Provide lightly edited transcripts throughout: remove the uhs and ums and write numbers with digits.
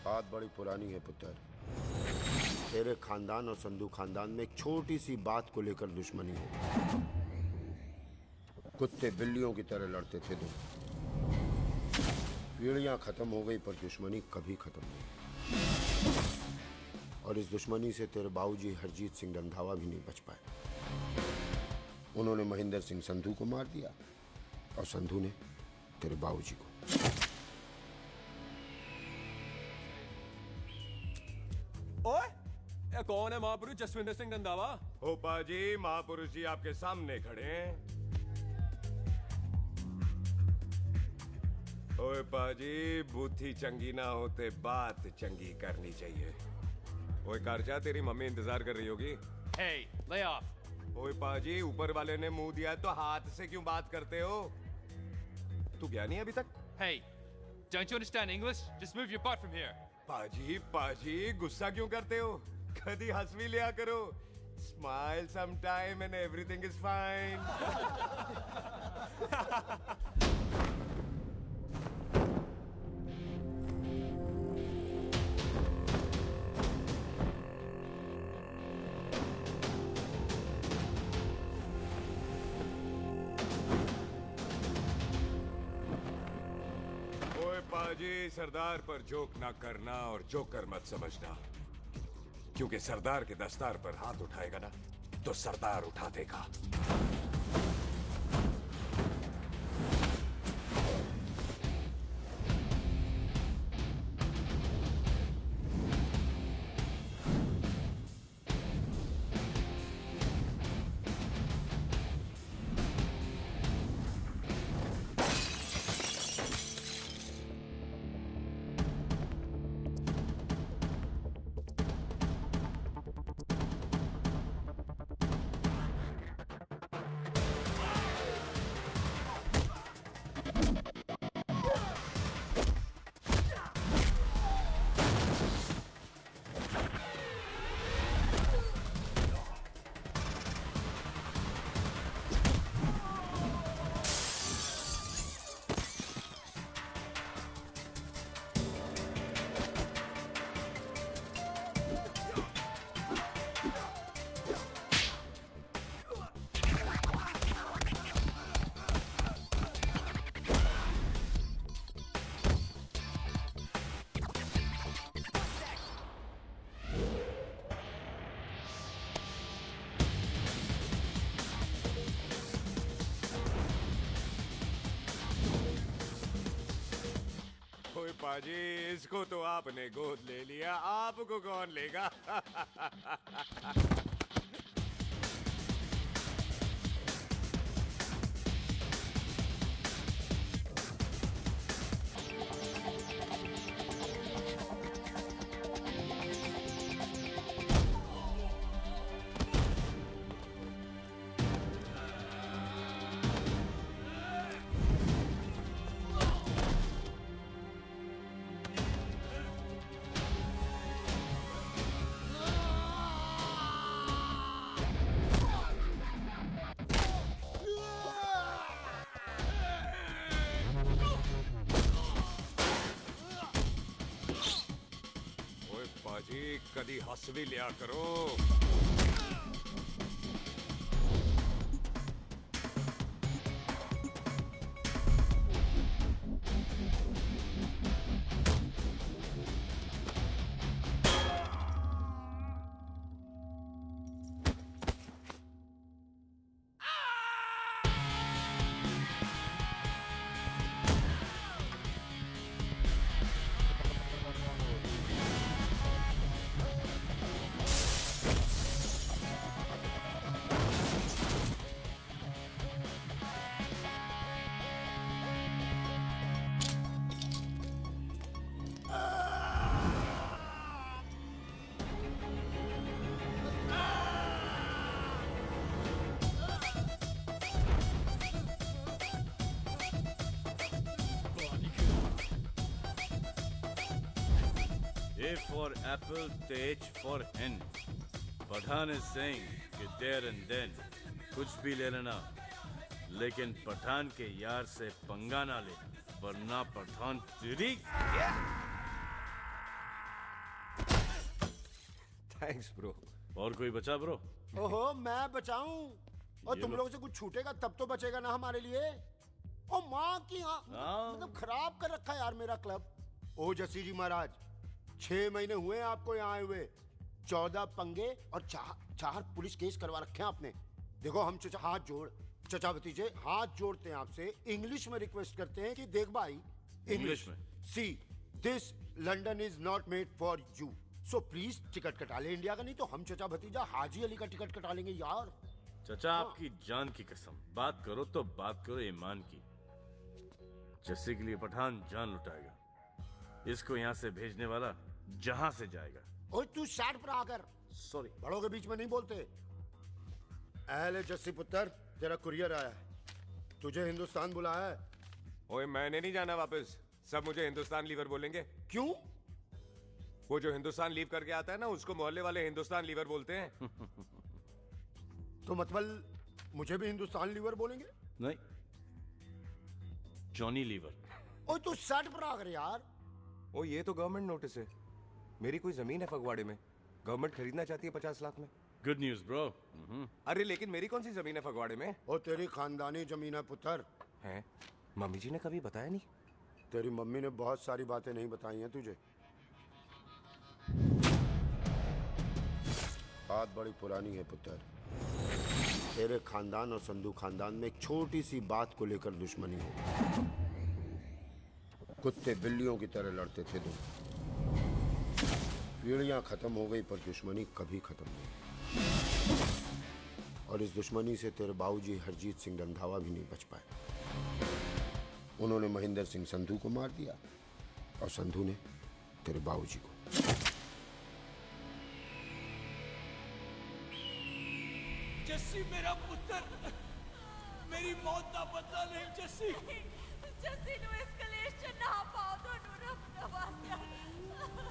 बात बड़ी पुरानी है पुत्र। तेरे खानदान और संधू खानदान में एक छोटी सी बात को लेकर दुश्मनी है। कुत्ते बिल्लियों की तरह लड़ते थे तुम। पीढ़ियां खत्म हो गई पर दुश्मनी कभी खत्म नहीं। और इस दुश्मनी से तेरे बाबूजी हरजीत सिंह रंधावा भी नहीं बच पाए। उन्होंने महेंद्र सिंह संधू को मार दिया और संधू ने तेरे बाबूजी को। ओए, ये कौन है महापुरुष जसविंदर सिंह रंधावा? होपा जी, महापुरुष जी आपके सामने खड़े हैं। ओए पाजी, बुद्धि चंगी ना होते बात चंगी करनी चाहिए। ओए कारचा, तेरी मम्मी इंतजार कर रही होगी। Hey, lay off. ओए पाजी, ऊपर वाले ने मुंह दिया तो हाथ से क्यों बात करते हो? तू गया नहीं अभी तक? Hey, don't you understand English? Just move your butt from here. पाजी, गुस्सा क्यों करते हो? कभी हंस भी लिया करो। Smile sometime and everything is fine. पाजी, सरदार पर जोक ना करना और जोकर मत समझना, क्योंकि सरदार के दस्तार पर हाथ उठाएगा ना तो सरदार उठा देगा। पाजी, इसको तो आपने गोद ले लिया, आपको कौन लेगा? कदी हंस भी लिया करो। A for apple, the H for hen. Pathan is saying कि there and then कुछ भी ले लेना, लेकिन पठान के यार से पंगा ना ले, वरना पठान तेरी थैंक्स ब्रो। और कोई बचा ब्रो? ओहो, मैं बचाऊं? और ये तुम लो। लोगों से कुछ छूटेगा तब तो बचेगा ना हमारे लिए। ओ माँ की हाँ, मतलब खराब कर रखा है यार मेरा क्लब। ओ जसी जी महाराज, 6 महीने हुए हैं आपको यहाँ आए हुए। 14 पंगे और 4 पुलिस केस करवा रखे हैं आपने। देखो हम चचा हाथ जोड़, चचा भतीजे हाथ जोड़ते हैं आपसे, इंग्लिश में रिक्वेस्ट करते हैं कि देख भाई, इंग्लिश में? See this London is not made for you, so please ticket कटा ले इंडिया का, नहीं तो हम चचा भतीजा हाजी अली का टिकट कटा लेंगे यार। चचा आपकी जान की कसम, बात करो तो बात करो ईमान की। जस्सी के लिए पठान जान लुटाएगा, इसको यहाँ से भेजने वाला जहां से जाएगा। ओए तू साइड पर आकर, सॉरी। बड़ों के बीच में नहीं बोलते। अहले जस्सी पुत्र, तेरा कुरियर आया है, तुझे हिंदुस्तान बुलाया है। ओए मैंने नहीं जाना वापस, सब मुझे हिंदुस्तान लीवर बोलेंगे। क्यों? वो जो हिंदुस्तान लीव करके आता है ना, उसको मोहल्ले वाले हिंदुस्तान लीवर बोलते हैं। तो मतलब मुझे भी हिंदुस्तान लीवर बोलेंगे? नहीं, जॉनी लीवर। ओए तू साइड पर आकर यार। ओ ये तो गवर्नमेंट नोटिस है, मेरी कोई जमीन है फगवाड़े में, गवर्नमेंट खरीदना चाहती है 50 लाख में। Good news bro. अरे लेकिन मेरी कौन सी जमीन है फगवाड़े में? ओ तेरी खानदानी जमीन है पुत्र। है? मम्मी जी ने कभी बताया नहीं। तेरी मम्मी ने बहुत सारी बातें नहीं बताई हैं तुझे। बात बड़ी पुरानी है पुत्र। तेरे खानदान और संधू खानदान में एक छोटी सी बात को लेकर दुश्मनी है। कुत्ते बिल्लियों की तरह लड़ते थे तुम। पीढ़ियां खत्म हो गई पर दुश्मनी कभी खत्म नहीं। और इस दुश्मनी से तेरे बाबूजी हरजीत सिंह रंधावा भी नहीं बच पाए। उन्होंने महेंद्र सिंह संधू को मार दिया और संधू ने तेरे बाबूजी को। जस्सी मेरा पुत्र, मेरी मौत का बदला नहीं जस्सी। जस्सी नु इस कलेश च ना पाओ, दोनों रब दा वास्ता।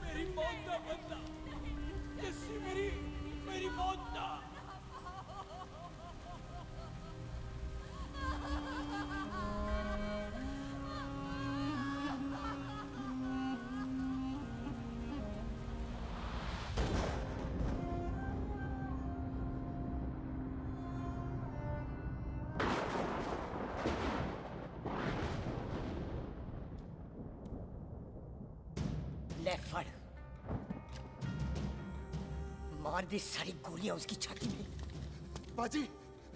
मेरी मौत का बदला जस्सी, मेरी मौत का। ले फड़, मार दी सारी गोलियां उसकी छाती में। बाजी,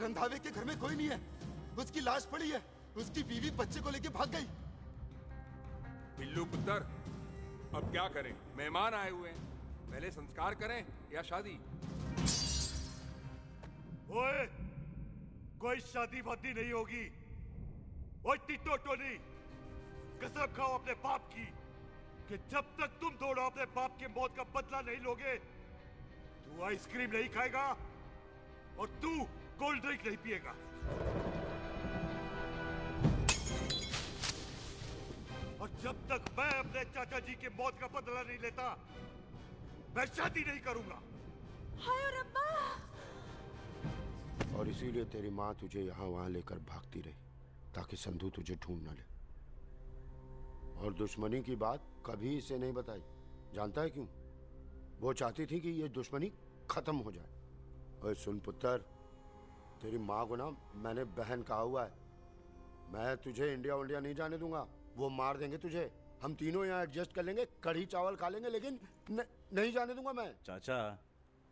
रंधावे के घर में कोई नहीं है, उसकी लाश पड़ी है, उसकी बीवी बच्चे को लेके भाग गई। बिल्लू पुत्र, अब क्या करें? मेहमान आए हुए हैं, पहले संस्कार करें या शादी? ओए, कोई शादी वादी नहीं होगी। ओए टिटो टोनी, कसम खाओ अपने बाप की कि जब तक तुम दोनों अपने बाप की मौत का बदला नहीं लोगे, तू आइसक्रीम नहीं खाएगा और तू कोल्ड ड्रिंक नहीं पिएगा। और जब तक मैं अपने चाचा जी की मौत का बदला नहीं लेता, मैं शादी नहीं करूंगा। हाय रब्बा! और इसीलिए तेरी माँ तुझे यहाँ वहाँ लेकर भागती रही ताकि संधू तुझे ढूंढ न ले। और दुश्मनी की बात कभी इसे नहीं बताई। जानता है क्यों? वो चाहती थी कि ये दुश्मनी खत्म हो जाए। और सुन पुत्र, तेरी माँ को ना मैंने बहन कहा हुआ है, मैं तुझे इंडिया इंडिया नहीं जाने दूंगा। वो मार देंगे तुझे, हम तीनों यहाँ एडजस्ट कर लेंगे, कढ़ी चावल खा लेंगे, लेकिन नहीं जाने दूंगा मैं। चाचा,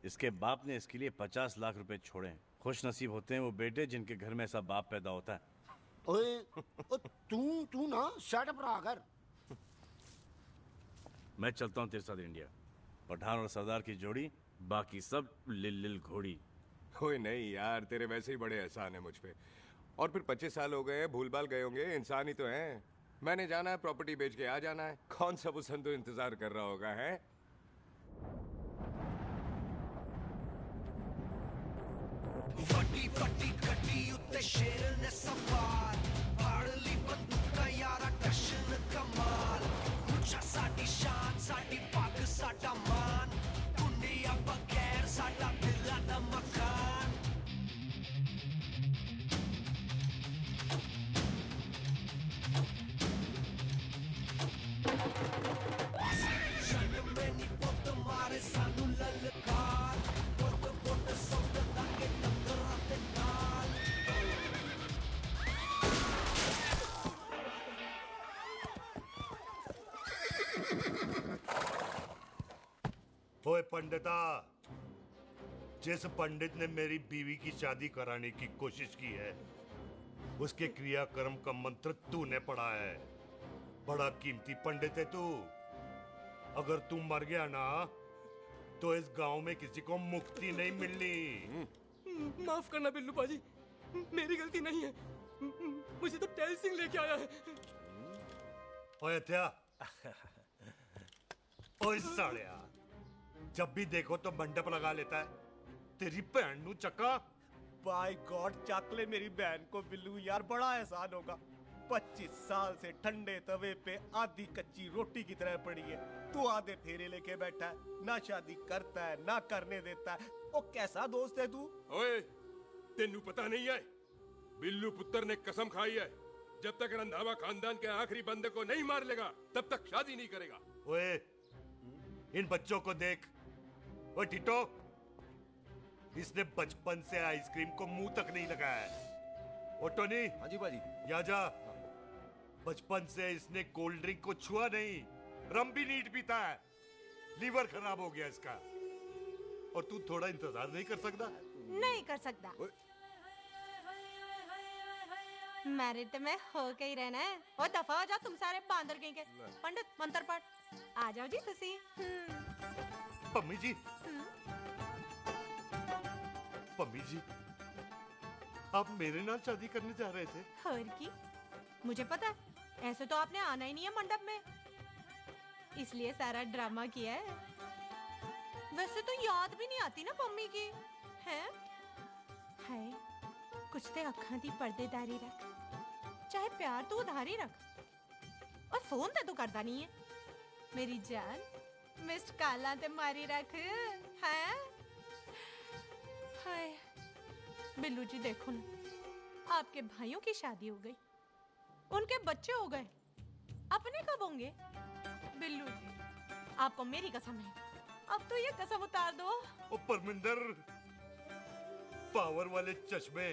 इसके बाप ने इसके लिए 50 लाख रुपए छोड़े। खुश नसीब होते हैं वो बेटे जिनके घर में ऐसा बाप पैदा होता है। ओए, तू ना शट अप रहा कर। मैं चलता हूँ तेरे साथ इंडिया। पठान और सरदार की जोड़ी, बाकी सब लिल घोड़ी। ओए नहीं यार, तेरे वैसे ही बड़े एहसान है मुझ पे। और फिर 25 साल हो गए, भूल भाल गए होंगे, इंसान ही तो हैं। मैंने जाना है, प्रॉपर्टी बेच के आ जाना है। कौन सा वो संधू इंतजार कर रहा होगा? है फटी फटी कटी उत्ते शेर ने सवार, फाड़ ली बंदूक का यारा टशन कमाल। मुझा साडी शान, साडी पग, साडा मान, दुनिया बगैर साडा दिला दा मकान। जन्म में नी पुत मारे सानू ललकार। ओए पंडिता, जिस पंडित ने मेरी बीवी की शादी कराने की कोशिश की है, उसके क्रियाकर्म का मंत्र तूने पढ़ा है। बड़ा कीमती पंडित है तू। अगर तू मर गया ना, तो इस गांव में किसी को मुक्ति नहीं मिलनी। माफ करना बिल्लू पाजी, मेरी गलती नहीं है। मुझे तो टेल सिंह लेके आया है। ओए हत्या, ओए सालिया, जब भी देखो तो मंडप लगा लेता है। तेरी भैन नू चक्का। बाय गॉड, चक ले मेरी बहन को बिल्लू यार, बड़ा एहसान होगा। 25 साल से ठंडे तवे पे आधी कच्ची रोटी की तरह पड़ी है। तू आधे फेरे लेके बैठा है, ना शादी करता है ना करने देता है। ओ कैसा दोस्त है तू? ओए, तेनू पता नहीं है, बिल्लू पुत्र ने कसम खाई है, जब तक रंधावा खानदान के आखिरी बंदे को नहीं मार लेगा तब तक शादी नहीं करेगा। ओए, इन बच्चों को देख। ओए टिटो, इसने बचपन से आइसक्रीम को मुंह तक नहीं लगाया है। ओ टोनी। हाँ जी बाजी। या जा। बचपन से इसने कोल्ड ड्रिंक को छुआ नहीं, रम भी नीट पीता है। लीवर खराब हो गया इसका। और तू थोड़ा इंतजार नहीं कर सकता? नहीं कर सकता। मैरिड में हो के ही रहना है। और दफा हो जाओ तुम सारे बांदर कहीं के। पंडित मंत्र पढ़। आ जाओ जी तुसी। पम्मी जी, पम्मी जी, आप मेरे नाल शादी करने जा रहे थे? और की? मुझे पता है, ऐसे तो आपने आना ही नहीं है मंडप में, इसलिए सारा ड्रामा किया है। वैसे तो याद भी नहीं आती ना पम्मी की, हैं? है कुछ ते अखां दी पर्देदारी रख, चाहे प्यार तो उधारी रख, और फोन ते तू करता नहीं है। मेरी जान, मिस्ड काला ते मारी रख, हैं? हाय बिल्लू जी, देखो ना, आपके भाइयों की शादी हो गई, उनके बच्चे हो गए, अपने कब होंगे? बिल्लू जी, आपको मेरी कसम है, अब तो ये कसम उतार दो। ओ परमिंदर, पावर वाले चश्मे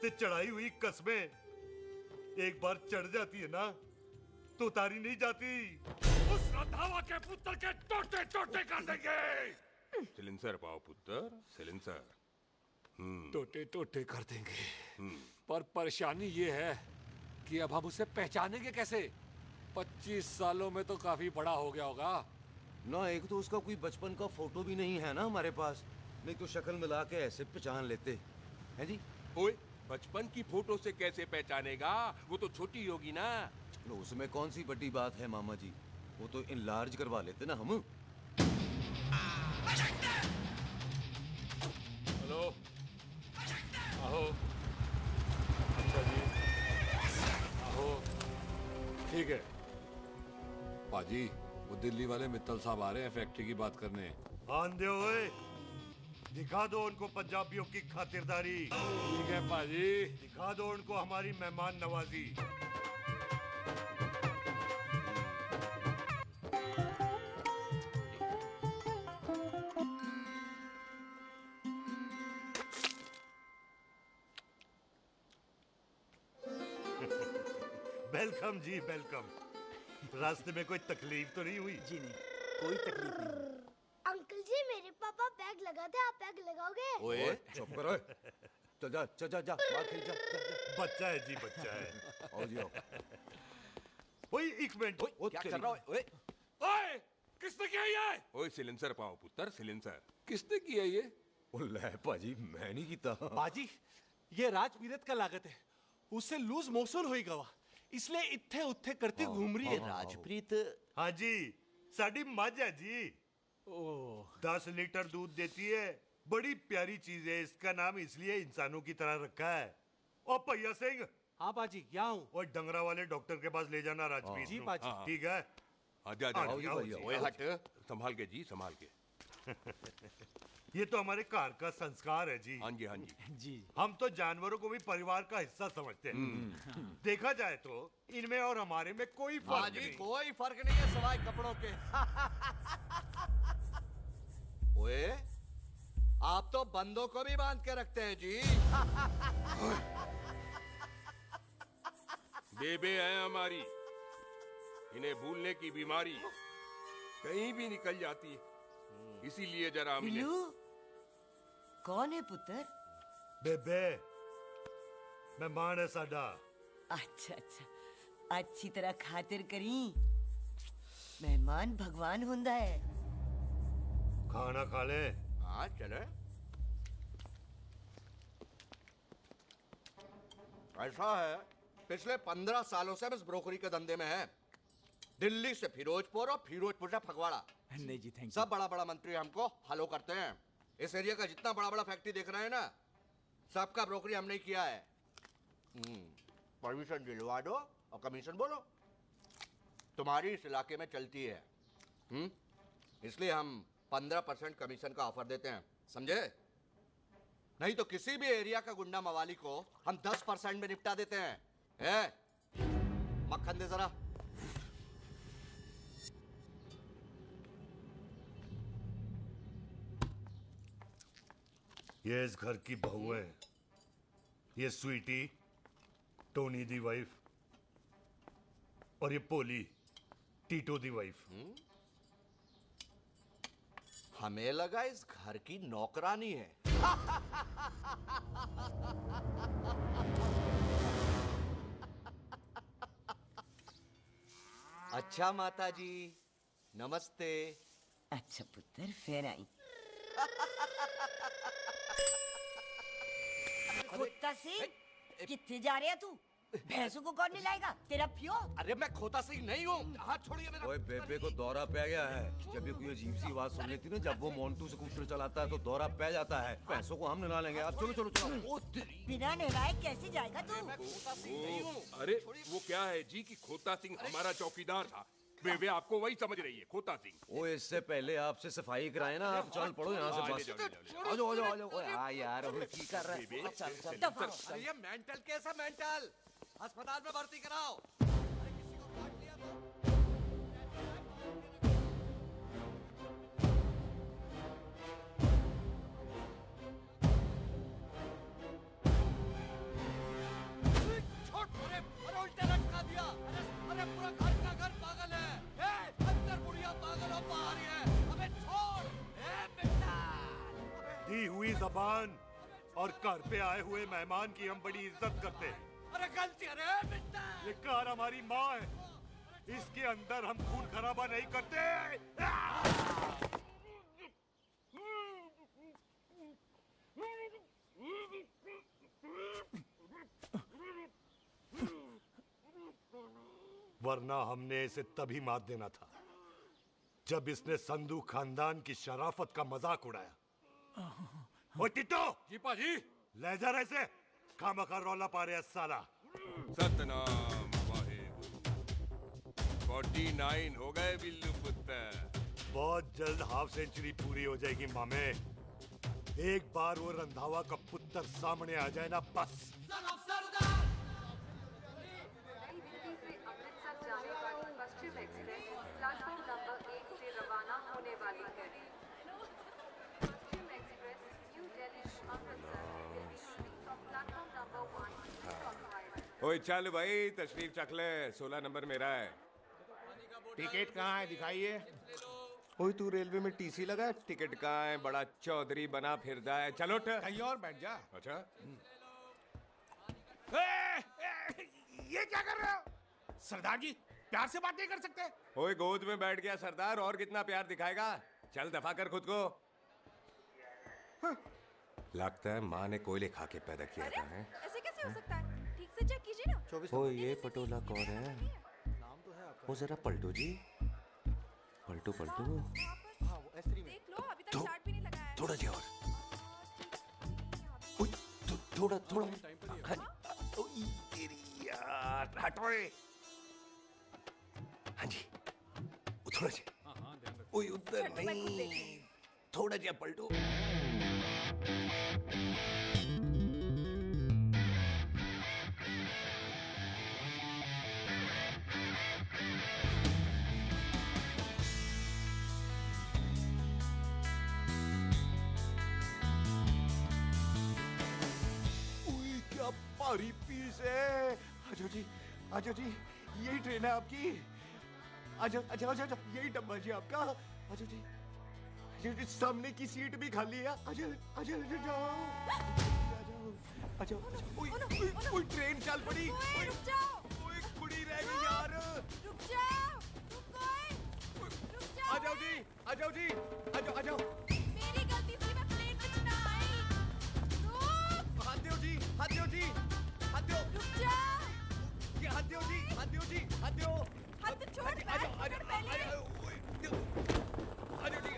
ते चढ़ाई हुई कस्में एक बार चढ़ जाती है ना, तो उतारी नहीं जाती। उस रंधावा के पुत्र के टोटे टोटे कर देंगे। सिलेंसर पाओ पुत्र, सिलेंसर। टोटे टोटे कर देंगे, पर परेशानी ये है कि अब हम उसे पहचानेंगे कैसे? 25 सालों में तो काफी बड़ा हो गया होगा ना। एक तो उसका कोई बचपन का फोटो भी नहीं है ना हमारे पास, नहीं तो शक्ल मिला के ऐसे पहचान लेते हैं जी। ओए, बचपन की फोटो से कैसे पहचानेगा? वो तो छोटी होगी ना। तो उसमें कौन सी बड़ी बात है मामा जी, वो तो इनलार्ज करवा लेते ना हम। हेलो, आहो। अच्छा जी, आहो। ठीक है पाजी, वो दिल्ली वाले मित्तल साहब आ रहे हैं फैक्ट्री की बात करने। आंधे ओए, दिखा दो उनको पंजाबियों की खातिरदारी। ठीक है पाजी। दिखा दो उनको हमारी मेहमान नवाजी। वेलकम जी, वेलकम। रास्ते में कोई तकलीफ तो नहीं हुई? जी नहीं, कोई तकलीफ नहीं। अंकल जी, मेरे पापा बैग लगाते, आप बैग लगाओगे? ओए चुप करो। चल जा चल जा जा, बाहर खेल जा, जा, जा। बच्चा है जी, बच्चा है। आओ जी आओ। ओए एक मिनट, क्या कर रहा है? ओए, ओए, किसने किया ये? ओए सिलेंसर पाओ पुत्र, सिलेंसर। किसने किया ये? ले पाजी, मैं नहीं कीता। बाजी, ये राजपीरत का लागत है, उससे लूज मोशन होई गवा, इसलिए इत्थे उत्थे करती घूम रही है। राजप्रीत? हाँ जी, साड़ी मझ है जी। 10 लीटर दूध देती है, बड़ी प्यारी चीज है। इसका नाम इसलिए इंसानों की तरह रखा है। ओ भैया सिंह। हाँ बाजी, यहाँ हूँ। और डंगरा वाले डॉक्टर के पास ले जाना राजपीत। जी बाजी। ठीक है। आजा आजा। ओए हट, संभाल के जी, संभाल के। ये तो हमारे घर का संस्कार है जी। हाँ जी, हाँ जी। जी। हम तो जानवरों को भी परिवार का हिस्सा समझते हैं। देखा जाए तो इनमें और हमारे में कोई फर्क नहीं। कोई फर्क नहीं है सवाए कपड़ों के। ओए, आप तो बंदों को भी बांध के रखते हैं जी। बेबे है हमारी, इन्हें भूलने की बीमारी कहीं भी निकल जाती है। इसीलिए जरा हमने बिल्लू कौन है पुत्र? बेबे मेहमान है साडा। अच्छा अच्छा, अच्छी तरह खातिर करी। मेहमान भगवान हुंदा है। खाना खा ले। हाँ चले। ऐसा है, पिछले 15 सालों से हम इस ब्रोकरी के धंधे में हैं। दिल्ली से फिरोजपुर और फिरोजपुर से फगवाड़ा। नहीं जी थैंक यू। सब बड़ा बड़ा मंत्री हमको फॉलो करते हैं। इस एरिया का जितना बड़ा बड़ा फैक्ट्री देख रहे हैं ना, सबका ब्रोकरी हमने किया है। परमिशन दिलवा दो और कमीशन बोलो। तुम्हारी इस इलाके में चलती है। इसलिए हम 15% कमीशन का ऑफर देते हैं, समझे? नहीं तो किसी भी एरिया का गुंडा मवाली को हम 10% में निपटा देते हैं। मक्खन दे जरा। ये इस घर की बहू है। ये स्वीटी, टोनी दी वाइफ, और ये पोली, टीटो दी वाइफ। हमें लगा इस घर की नौकरानी है। अच्छा माता जी, नमस्ते। अच्छा पुत्र, फिर आई। खोता सिंह, कितने जा रहे है तू? भैंसों को कौन लाएगा? तेरा प्यो? अरे मैं खोता सिंह नहीं हूँ। हाथ छोड़िए मेरा। ओए बेबे को दौरा पै गया है। जब भी कोई अजीब सी आवाज सुन लेती ना, जब वो मोन्टू स्कूटर चलाता है तो दौरा पै जाता है। पैसों को हम नहला लेंगे। आप चलो चलो चलो। बिना नहलाए कैसे जाएगा तू? अरे वो क्या है जी कि खोता सिंह हमारा चौकीदार था। बेबे आपको वही समझ रही है, खोता सिंह। ओ इससे पहले आपसे सफाई कराए ना, आप चल पड़ो यहाँ से बस। आ जाओ आ जाओ आ जाओ। ओए आ यार, अब की कर रहा है? चल चल। अरे ये मेंटल केस है, मेंटल। अस्पताल में भर्ती कराओ। अरे उल्टे लटका दिया। अरे पूरा घर का घर पागल है। अंदर बुढ़िया पागल और बाहर है। अबे छोड़। दी हुई जबान और घर पे आए हुए मेहमान की हम बड़ी इज्जत करते हैं। अरे गलती है। ये कार हमारी माँ है। इसके अंदर हम खून खराबा नहीं करते। वरना हमने इसे तभी मार देना था जब इसने संधू खानदान की शराफत का मजाक उड़ाया। ओ टिट्टो जी पाजी, ले जा रहे से खामखा रौला पा रहे साला। सतनाम वाहेगुरु। 49 हो गए बिल्लू पुत्र। बहुत जल्द हाफ सेंचुरी पूरी हो जाएगी मामे। एक बार वो रंधावा का पुत्र सामने आ जाए ना, बस। पश्चिम एक्सप्रेस प्लेटफॉर्म नंबर 1 से रवाना होने वाली है। Paschim express New Delhi Amritsar will be moving from platform number 1 to Cochrane। ओए चल भाई, तशरीफ चख ले। 16 नंबर मेरा है। टिकट कहाँ है, दिखाइए। ओए तू रेलवे में टीसी लगा है? टिकट कहाँ है? बड़ा चौधरी बना फिरदा है। चलो कहीं और बैठ जा। अच्छा ये क्या कर रहे हो? सरदार जी प्यार से बात नहीं कर सकते? ओए गोद में बैठ गया सरदार, और कितना प्यार दिखाएगा? चल दफा कर खुद को। लगता है माँ ने कोयले खा के पैदा किया था। है ऐसे कैसे हो सकता है? ठीक से चेक कीजिए ना। ओ ये पटोला कौन है? वो जरा पलटो जी, पलटो पलटो। देख लो, अभी तक चार्ट भी नहीं लगाया है। थोड़ा जी और। थोड़ा थोड़ा। तेरी यार हटो। हाँ जी, थोड़ा जी। ओए उधर नहीं, थोड़ा जी पलटो। क्या भारी पीस है। आजो जी, आजो जी, यही ट्रेन है आपकी। आजो, अच्छा अच्छा अच्छा, यही डब्बा जी आपका। आजो जी, सामने की सीट भी खाली है। आजा आजा जाओ। अच्छा ओए ट्रेन चल पड़ी। रुक जाओ। ओए कुड़ी रह गई यार। रुक जाओ। रुक जाओ। आ जाओ जी आ जाओ जी आ जाओ। मेरी गलती थी, मैं प्लेन में ना आई। रुक। हाथ दो जी हाथ दो जी हाथ दो। रुक जाओ। ये हाथ दो जी हाथ दो जी हाथ दो। हाथ तो छोड़। आ जाओ आ जाओ आ जाओ जी हाथ दो जी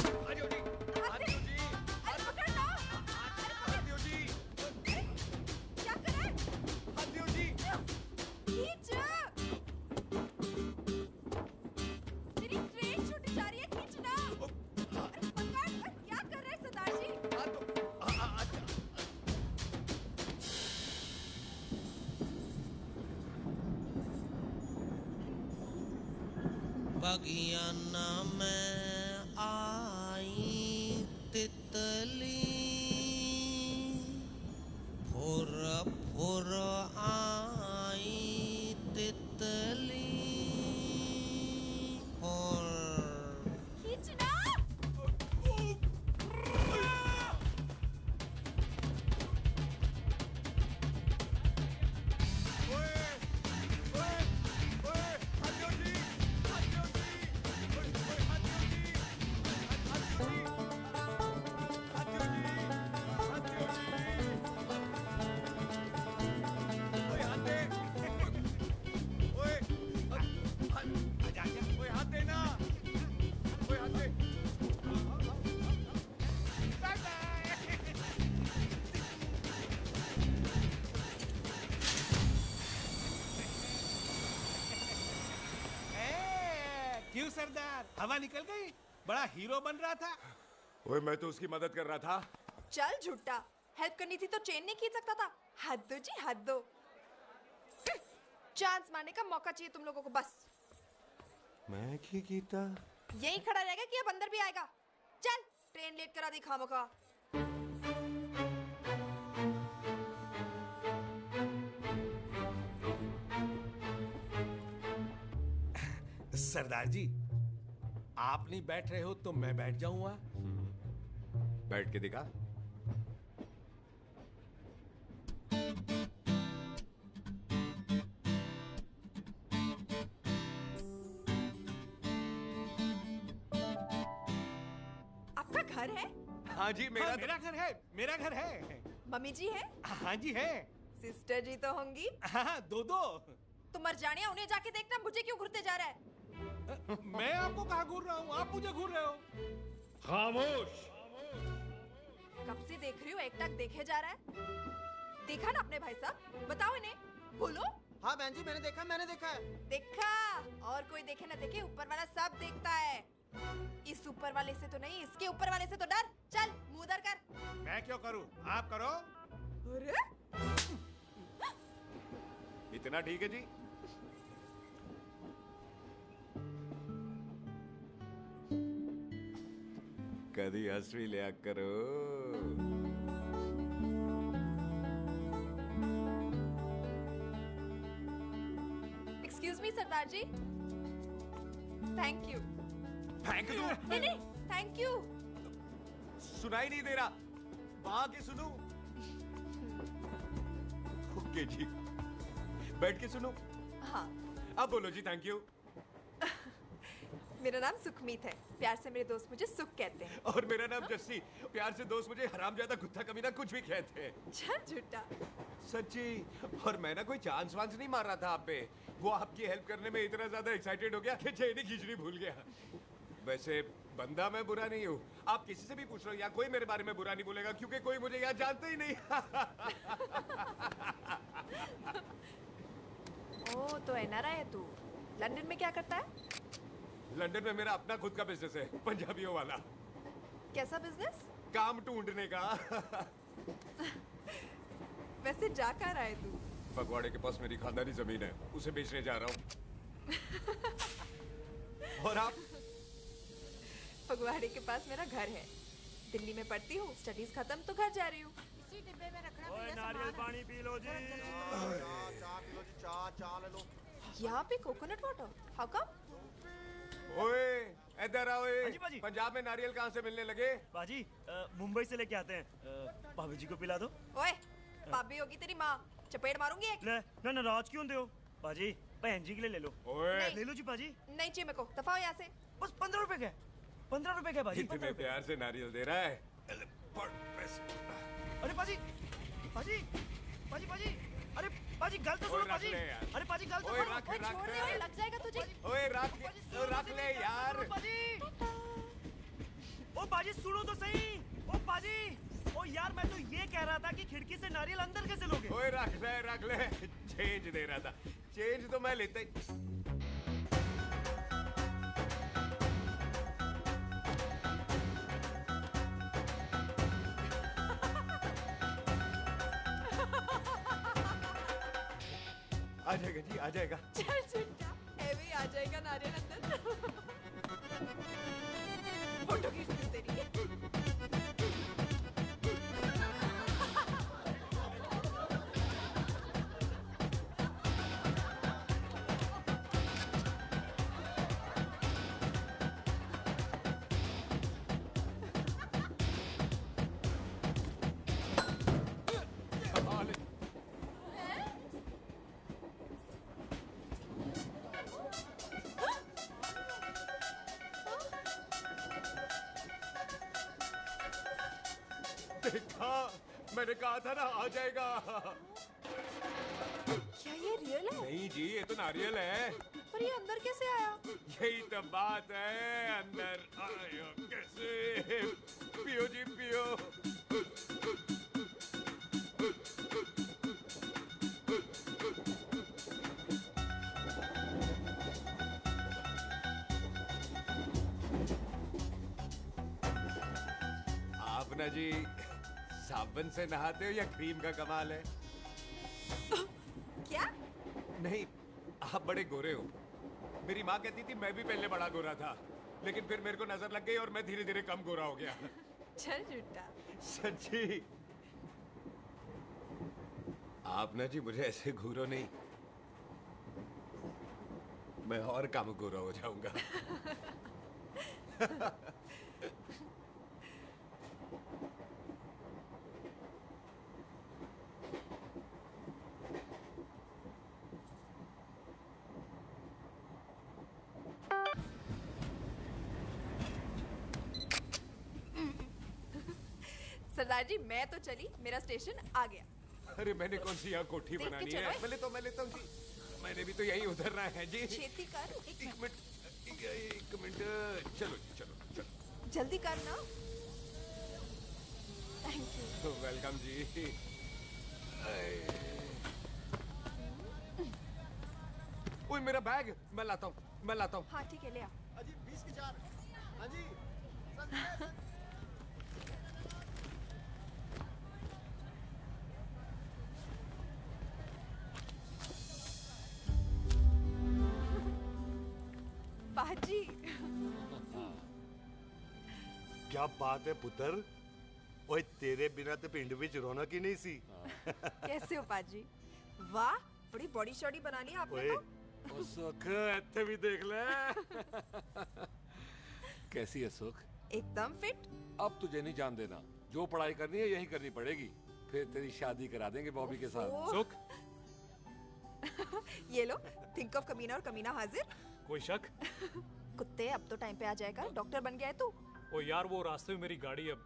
आ जाओ जी हाथ दो जी अरे पकड़ लो। हाथ दो जी क्या कर रहा है? हाथ दो जी। खींच। मेरी ट्रेन छूटी जा रही है, खींचना। अरे पकड़। क्या कर रहे हैं सरदार जी? बगियाना में आई तितली फुर फुर आई तितली और खींचना। क्यों सरदार, हवा निकल गई? बड़ा हीरो बन रहा था। ओए मैं तो उसकी मदद कर रहा था। चल झूठा, हेल्प करनी थी तो चेन नहीं खींच सकता था। हद दो जी हद दो। चांस मारने का मौका चाहिए तुम लोगों को बस। मैं की कीता यही खड़ा रहेगा कि अब अंदर भी आएगा? चल ट्रेन लेट करा दी खामोखा। सरदार जी, आप नहीं बैठ रहे हो तो मैं बैठ जाऊंगा। बैठ के दिखा। आपका घर है? हाँ जी मेरा मेरा घर है। मेरा घर है। मम्मी जी है? हाँ जी है। सिस्टर जी तो होंगी? हाँ दो। तो मर जाने, उन्हें जाके देखना मुझे क्यों घूरते जा रहा है। मैं आपको कहाँ घूर रहा हूँ, आप मुझे घूर रहे हो। खामोश। कब से देख रही हूँ, एक टक देखे जा रहा है। देखा ना अपने भाई साहब, बताओ इन्हें, बोलो। हाँ बहन जी मैंने देखा है। देखा? और कोई देखे ना देखे, ऊपर वाला सब देखता है। इस ऊपर वाले से तो नहीं, इसके ऊपर वाले से तो डर। चल मुंह उधर कर। मैं क्यों करूँ, आप करो। अरे इतना ठीक है जी। कभी हंस भी लिया करो। Excuse me Sardar ji. Thank you. Thank you? नहीं थैंक यू। सुनाई नहीं दे रहा, वहां के सुनो। ओके जी, बैठ के सुनो। हाँ। अब बोलो जी थैंक यू। मेरा नाम सुखमीत है, प्यार से मेरे दोस्त मुझे सुख कहते हैं। और मेरा नाम जस्सी, प्यार से दोस्त मुझे हरामजादा कुत्ता कमीना कुछ भी कहते हैं। चल झूठा। सच्ची। और मैं ना कोई चांस वांस नहीं मार रहा था आप पे, वो आपकी हेल्प करने में इतना ज्यादा एक्साइटेड हो गया कि चेन ही खींचनी भूल गया। वैसे बंदा मैं बुरा नहीं हूँ, आप किसी से भी पूछ लो, यहाँ कोई मेरे बारे में बुरा नहीं बोलेगा क्योंकि कोई मुझे यहाँ जानते ही नहीं। ओ तो एनआरआई है तू। लंदन में क्या करता है? लंदन में मेरा अपना खुद का बिजनेस है, पंजाबियों वाला। कैसा बिजनेस? काम ढूंढने का। वैसे जा कहाँ रहा है तू? फगवाड़े के पास मेरी खानदानी जमीन है, उसे बेचने जा रहा हूँ। और आप? फगवाड़े के पास मेरा घर है, दिल्ली में पढ़ती हूँ, स्टडीज खत्म तो घर जा रही हूँ। इसी डिब्बे में रखना ओए, नारियल पानी पी लो जी। चाय ले लो। यहाँ पे कोकोनट वाटर, हाउ कम? ओए, ए इधर आओ। हाँ जी बाजी। पंजाब में नारियल कहाँ से मिलने लगे? बाजी मुंबई से लेके आते हैं। भाभी जी को पिला दो। ओए, भाभी होगी तेरी माँ, चपेट मारूंगी एक। ले ना नाराज क्यों दे हो बाजी? बहन जी के लिए ले लो। ओए ले लो जी बाजी। नहीं चाहिए मेरे को, दफा हो यहाँ से। बस 15 रुपए के। 15 रुपए के बाजी। इतने प्यार से नारियल दे रहा है। अरे बाजी बाजी बाजी बाजी, अरे बाजी गल तो सुनो बाजी। अरे बाजी गल तो सुनो। ओए छोड़ दे, ओए लग जाएगा तुझे। ओए रख ले यार। ओ बाजी सुनो तो सही। ओ बाजी, ओ यार मैं तो ये कह रहा था कि खिड़की से नारियल अंदर कैसे लोगे? ओए रख ले। चेंज दे रहा था। चेंज तो मैं लेता ही। आ जाएगा जी, आ जाएगा। चल झुट्टा, हेवी आ जाएगा नारियल अंदर। फोटो खींच लूं तेरी। देखा, मैंने कहा था ना आ जाएगा। क्या ये रियल है? नहीं जी, ये तो नारियल है। पर ये अंदर कैसे आया? यही तो बात है, अंदर आया कैसे? पियो जी पियो। आप ना जी साबुन से नहाते हो या क्रीम का कमाल है? क्या? नहीं, आप बड़े गोरे हो। मेरी माँ कहती थी मैं भी पहले बड़ा गोरा था, लेकिन फिर मेरे को नजर लग गई और मैं धीरे धीरे कम गोरा हो गया। चल झूठा। सच्ची। आप ना जी मुझे ऐसे घूरो नहीं, मैं और कम गोरा हो जाऊंगा। सरदार जी मैं तो चली, मेरा स्टेशन आ गया। अरे मैंने कौन सी यहाँ कोठी देख के बनानी चलो। है? मैं लेता हूँ जी। मैंने भी तो यहीं उतरना है जी। छेती कर। एक मिनट। चलो चलो। जल्दी कर ना। Thank you. वेलकम जी। ओए मेरा बैग मैं लाता हूँ। हाँ ठीक है, ले आ। अजी 20 के 4। हाँ जी। बाजी। क्या बात है पुत्र? ओए तेरे बिना तो पिंड विच रौनक ही नहीं सी। कैसे हो पाजी? वाह, बड़ी बॉडी शॉडी बना ली आपने तो। ओ सुख, इत्थे भी देख ले। कैसी है सुख? एकदम फिट। अब तुझे नहीं जान देना, जो पढ़ाई करनी है यही करनी पड़ेगी। फिर तेरी शादी करा देंगे बॉबी के साथ। सुख, ये लो, थिंक ऑफ कमीना और कमीना हाजिर। कोई शक? कुत्ते, अब तो टाइम पे आ जाएगा। डॉक्टर बन गया है तू। ओ यार, वो रास्ते में मेरी गाड़ी अब।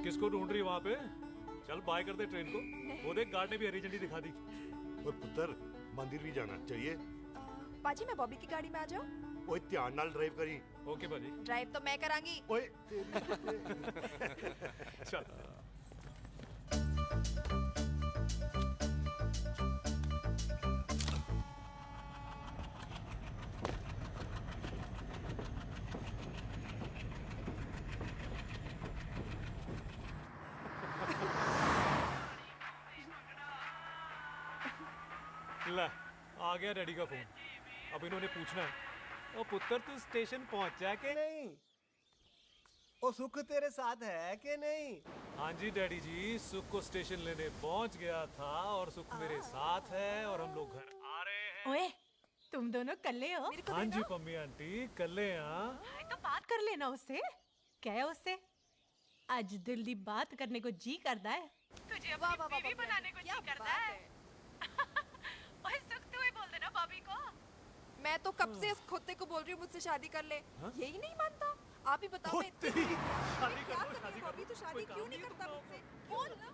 किसको ढूंढ रही वहाँ पे? चल बाय कर दे ट्रेन को। वो देख, गार्ड ने भी हरी झंडी दिखा दी। ओए पुत्र, मंदिर भी जाना चाहिए। पाजी मैं बॉबी की गाड़ी में आ जाऊं? ओए ध्यान नाल ड्राइव करी। ओके बाजी। ड्राइव तो मैं करांगी। ओए चल। ला, आ गया डैडी का फोन। अब इन्होंने पूछना है, ओ पुत्र तू स्टेशन पहुंचा के नहीं? ओ सुख तेरे साथ है कि नहीं? हाँ जी डैडी जी, सुख को स्टेशन लेने पहुंच गया था और सुख मेरे साथ है और हम लोग घर आ रहे हैं। ओए, तुम दोनों कल्ले हो? हाँ जी पम्मी आंटी, कल्ले हाँ। तो बात कर लेना उससे। क्या है उससे? आज दिल दी बात करने को जी करता है। तुझे अपनी बीवी बनाने को जी करता है। ओए सुख, तू ही बोल देना भाभी को। मैं तो कब से इस खोते को बोल रही हूँ मुझसे शादी कर ले, यही नहीं मानता। आप ही बताओ मैं शादी क्या कर लो, करूँ अभी? तो शादी क्यों नहीं करता मुझसे? बोल ना।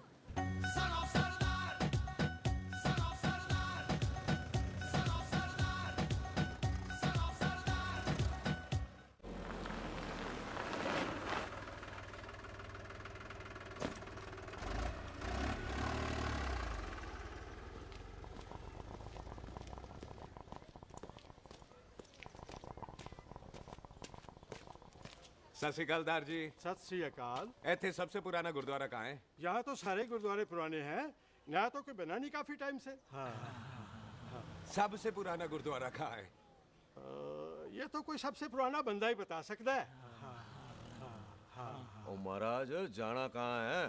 सत श्री अकाल दार जी। सत श्री अकाल। ਇੱਥੇ सबसे पुराना गुरुद्वारा कहाँ है? यहाँ तो सारे गुरुद्वारे पुराने हैं, नया तो कोई बना नहीं काफी टाइम से। सबसे पुराना गुरुद्वारा कहाँ है? ये तो कोई सबसे पुराना बंदा ही बता सकता है। ओ महाराज, जाना कहाँ है?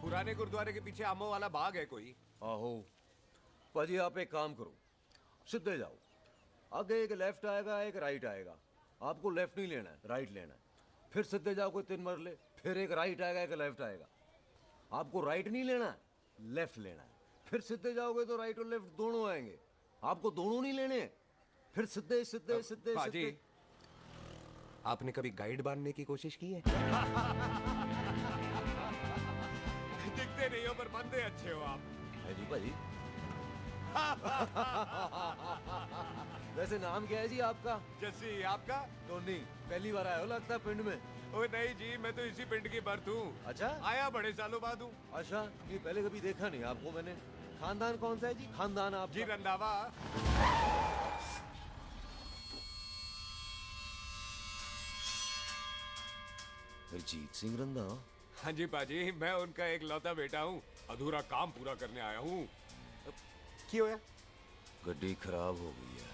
पुराने गुरुद्वारे के पीछे आमों वाला बाग है कोई? आहो पाजी, आप एक काम करो, सीधे जाओ। आगे एक लेफ्ट आएगा, एक राइट आएगा। आपको लेफ्ट नहीं लेना है, राइट लेना है। फिर सीधे जाओ कोई 3 मरले, फिर एक राइट आएगा, एक लेफ्ट आएगा। आपको राइट नहीं लेना है, लेफ्ट लेना है। फिर सीधे जाओगे तो राइट और लेफ्ट दोनों आएंगे। आपको दोनों नहीं लेने, फिर सीधे सीधे सीधे पाजी, आपने कभी गाइड बांधने की कोशिश की है? दिखते नहीं हो पर बंदे अच्छे हो आप। है जी भाजी। वैसे नाम क्या है जी आपका? जस्सी, आपका? टोनी। पहली बार आए हो लगता है पिंड में। ओए नहीं जी, मैं तो इसी पिंड की बर्थ हूँ। अच्छा, आया बड़े सालों बाद हूँ। अच्छा, ये पहले कभी देखा नहीं आपको मैंने। खानदान कौन सा है जी? खानदान आप जी रंधावा। हरजीत सिंह रंधावा? हाँ जी पाजी, मैं उनका एक लौता बेटा हूँ। अधूरा काम पूरा करने आया हूँ। क्यों है? गड्डी खराब हो गई है।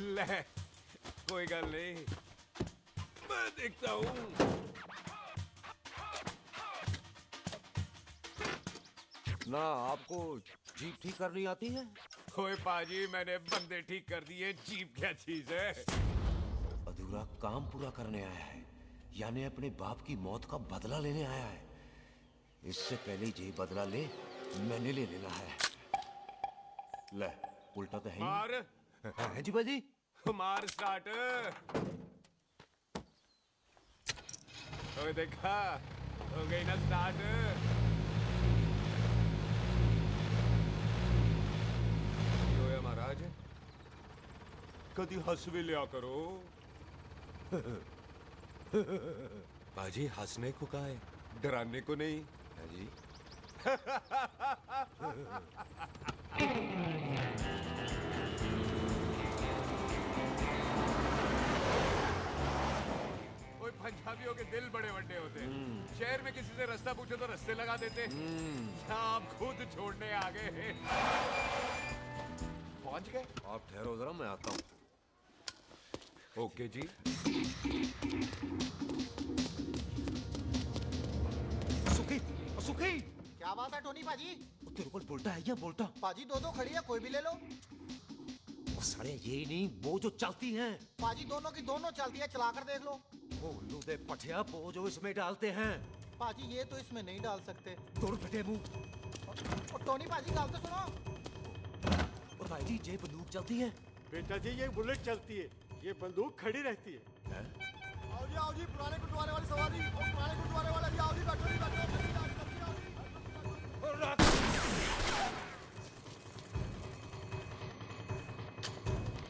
ले, कोई गल नहीं, मैं देखता हूँ। ना आपको जीप ठीक करनी आती है? ओए पाजी, मैंने बंदे ठीक कर दिए, जीप क्या चीज है? अधूरा काम पूरा करने आया है, यानी अपने बाप की मौत का बदला लेने आया है। इससे पहले ये बदला ले, मैंने ले लेना है। ले, उल्टा तो है ही। मार। है जी बाजी। मार स्टार्ट। ओए देखा, हो गई ना स्टार्ट। जो है महाराज, कभी हंस भी लिया करो। बाजी, हंसने को कहा है, डराने को नहीं। है जी। ओए पंजाबियों के दिल बड़े बड़े होते हैं। शहर में किसी से रास्ता पूछो तो रास्ते लगा देते। यहाँ आप खुद छोड़ने आ गए। पहुंच गए? आप ठहरो जरा, मैं आता हूँ। ओके जी। सुखी, सुखी। क्या बात है टोनी पाजी? तेरे को बोलता है या बोलता? पाजी दो खड़ी है, कोई भी ले लो। सारे ये नहीं, वो जो चलती हैं। पाजी दोनों की दोनों चलती है, चला कर देख लो। वो लूदे पठिया, वो जो इसमें डालते हैं। पाजी ये तो इसमें नहीं डाल सकते। तोड़ फटे मुंह। और टोनी पाजी गल तो सुनो। और भाई जी, ये बंदूक चलती है? बेटा जी, ये बुलेट चलती है, ये बंदूक खड़ी रहती है। आओ जी, पुराने गुरुद्वारे वाली सवारी। पुराने गुरुद्वारे वाला जी, आओ जी, बैठो जी, बैठो।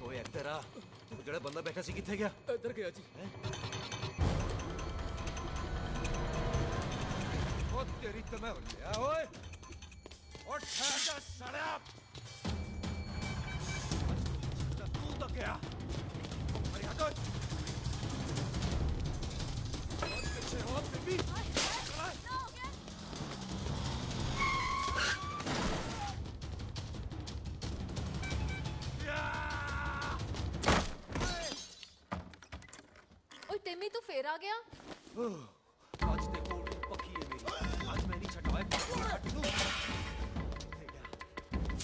ओए तेरा, तू जड़ा बंदा बैठा सी किथे गया? इधर गया जी। ओ तेरी तो मैं गया ओए। और ठहर जा साला। तू तो क्या? अरे हटो। और पीछे हो बेबी। जिमी तू फिर आ गया? आज ते कोल्ड ड्रिंक पक्की है मेरी। आज मैं नहीं छटवाए हट तू।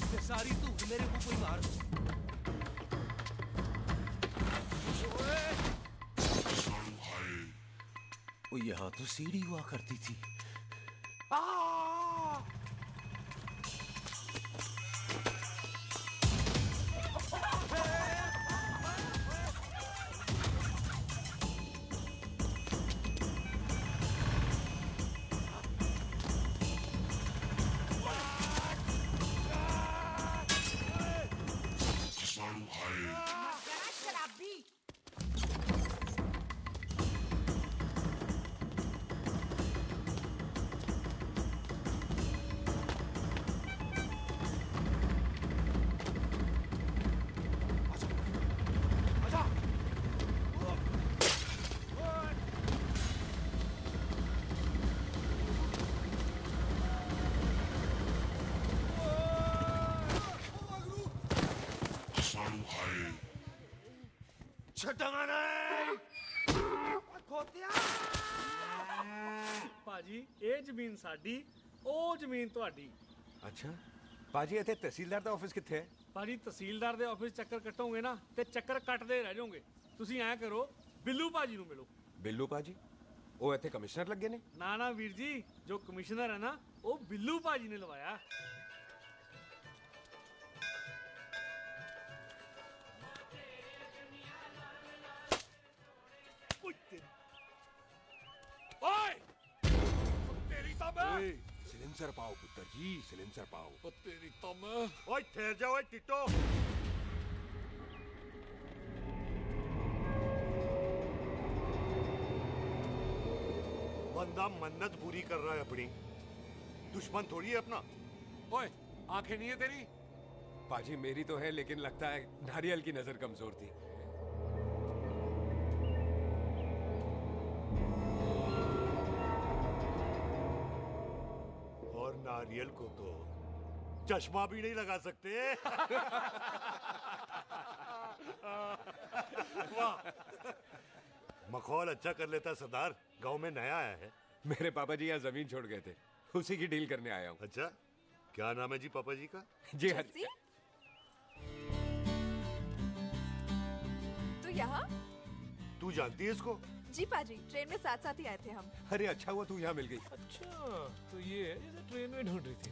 ये सारी तू मेरे मुंह पे मार। ओ यहाँ तो सीढ़ी हुआ करती थी। ਭਾਜੀ ਇਹ ਜ਼ਮੀਨ ਸਾਡੀ ਉਹ ਜ਼ਮੀਨ ਤੁਹਾਡੀ। ਅੱਛਾ ਭਾਜੀ ਇੱਥੇ ਤਹਿਸੀਲਦਾਰ ਦਾ ਆਫਿਸ ਕਿੱਥੇ ਹੈ? ਭਾਜੀ ਤਹਿਸੀਲਦਾਰ ਦੇ ਆਫਿਸ ਚੱਕਰ ਕੱਟੋਗੇ ਨਾ ਤੇ ਚੱਕਰ ਕੱਟਦੇ ਰਹਿ ਜਾਓਗੇ। ਤੁਸੀਂ ਐਂ ਕਰੋ ਬਿੱਲੂ ਭਾਜੀ ਨੂੰ ਮਿਲੋ। ਬਿੱਲੂ ਭਾਜੀ ਉਹ ਇੱਥੇ ਕਮਿਸ਼ਨਰ ਲੱਗੇ ਨੇ? ਨਾ ਨਾ ਵੀਰ ਜੀ ਜੋ ਕਮਿਸ਼ਨਰ ਹੈ ਨਾ ਉਹ ਬਿੱਲੂ ਭਾਜੀ ਨੇ ਲਵਾਇਆ। सिलेंसर पाओ पुत्र जी, सिलेंसर पाओ। ओ तेरी तम। ओए ठहर जा ओए टिट्टो। बंदा मन्नत पूरी कर रहा है अपनी, दुश्मन थोड़ी है अपना। ओए आंखें नहीं है तेरी? पाजी मेरी तो है लेकिन लगता है नारियल की नजर कमजोर थी। नारियल को तो चश्मा भी नहीं लगा सकते। वाह, मखौल अच्छा कर लेता सरदार। गांव में नया आया है। मेरे पापा जी यहाँ जमीन छोड़ गए थे, उसी की डील करने आया हूँ। अच्छा क्या नाम है जी पापा जी का? जी हरी। तू यहाँ? तू जानती है इसको? जी पाजी, ट्रेन में साथ साथ ही आए थे हम। अरे अच्छा हुआ तू यहाँ मिल गई। अच्छा तो ये है जैसे ट्रेन में ढूंढ रही थी।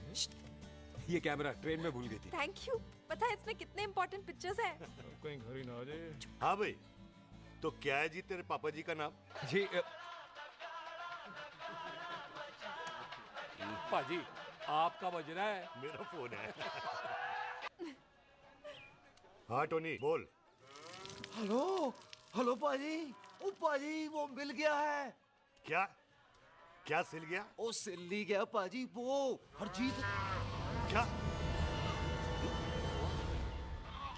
ये कैमरा ट्रेन में भूल गई थी। Thank you. पता है इसमें कितने इम्पोर्टेंट पिक्चर्स हैं। कहीं घर ही ना आ जाए। हाँ भाई, तो क्या है जी तेरे पापा जी का नाम? जी पाजी आपका बज रहा है। मेरा फोन है। हाँ टोनी बोल। हेलो हेलो पाजी। ओ पाजी वो मिल गया है। क्या क्या सिल गया? ओ सिल गया पाजी वो हरजीत। क्या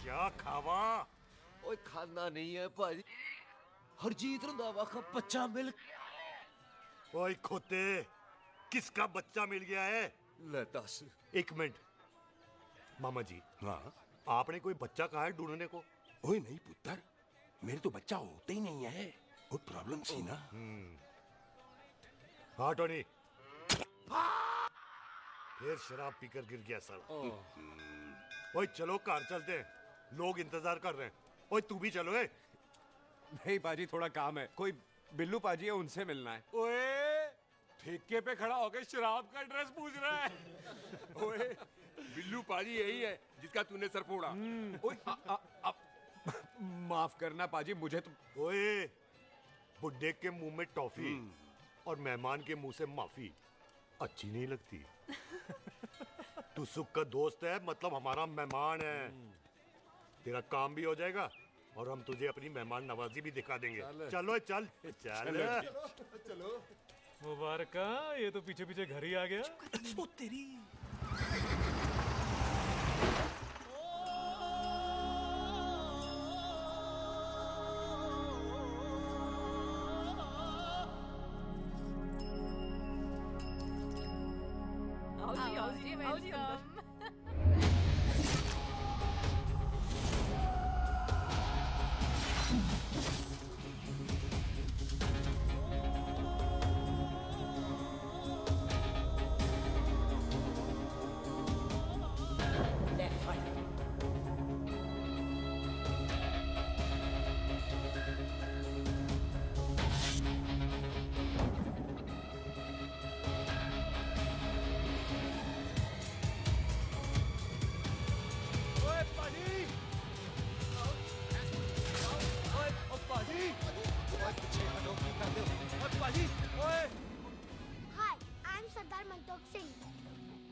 क्या खावा? ओए खाना नहीं है पाजी, हरजीत रंधावा का बच्चा मिल। ओए खोते, किसका बच्चा मिल गया है? ले दस। एक मिनट मामा जी। हाँ आपने कोई बच्चा कहा है ढूंढने को? ओए नहीं पुत्र, मेरे तो बच्चा होता ही नहीं है। वो प्रॉब्लम थी ना। हाँ टोनी। फिर शराब पीकर गिर गया साला। ओए चलो कार चलते हैं, लोग इंतजार कर रहे हैं। ओए तू भी चलो। नहीं पाजी थोड़ा काम है, कोई बिल्लू पाजी है उनसे मिलना है। ओए ठेके पे खड़ा होकर शराब का एड्रेस पूछ रहा है। ओए बिल्लू पाजी यही है जिसका तूने सर फोड़ा। ओए माफ करना पाजी मुझे तो। ओए बुड्ढे के मुंह में टॉफी और मेहमान के मुंह से माफी अच्छी नहीं लगती। तू सुख का दोस्त है, मतलब हमारा मेहमान है। तेरा काम भी हो जाएगा और हम तुझे अपनी मेहमान नवाजी भी दिखा देंगे। चलो चल चल चलो। मुबारक, ये तो पीछे पीछे घर ही आ गया। तेरी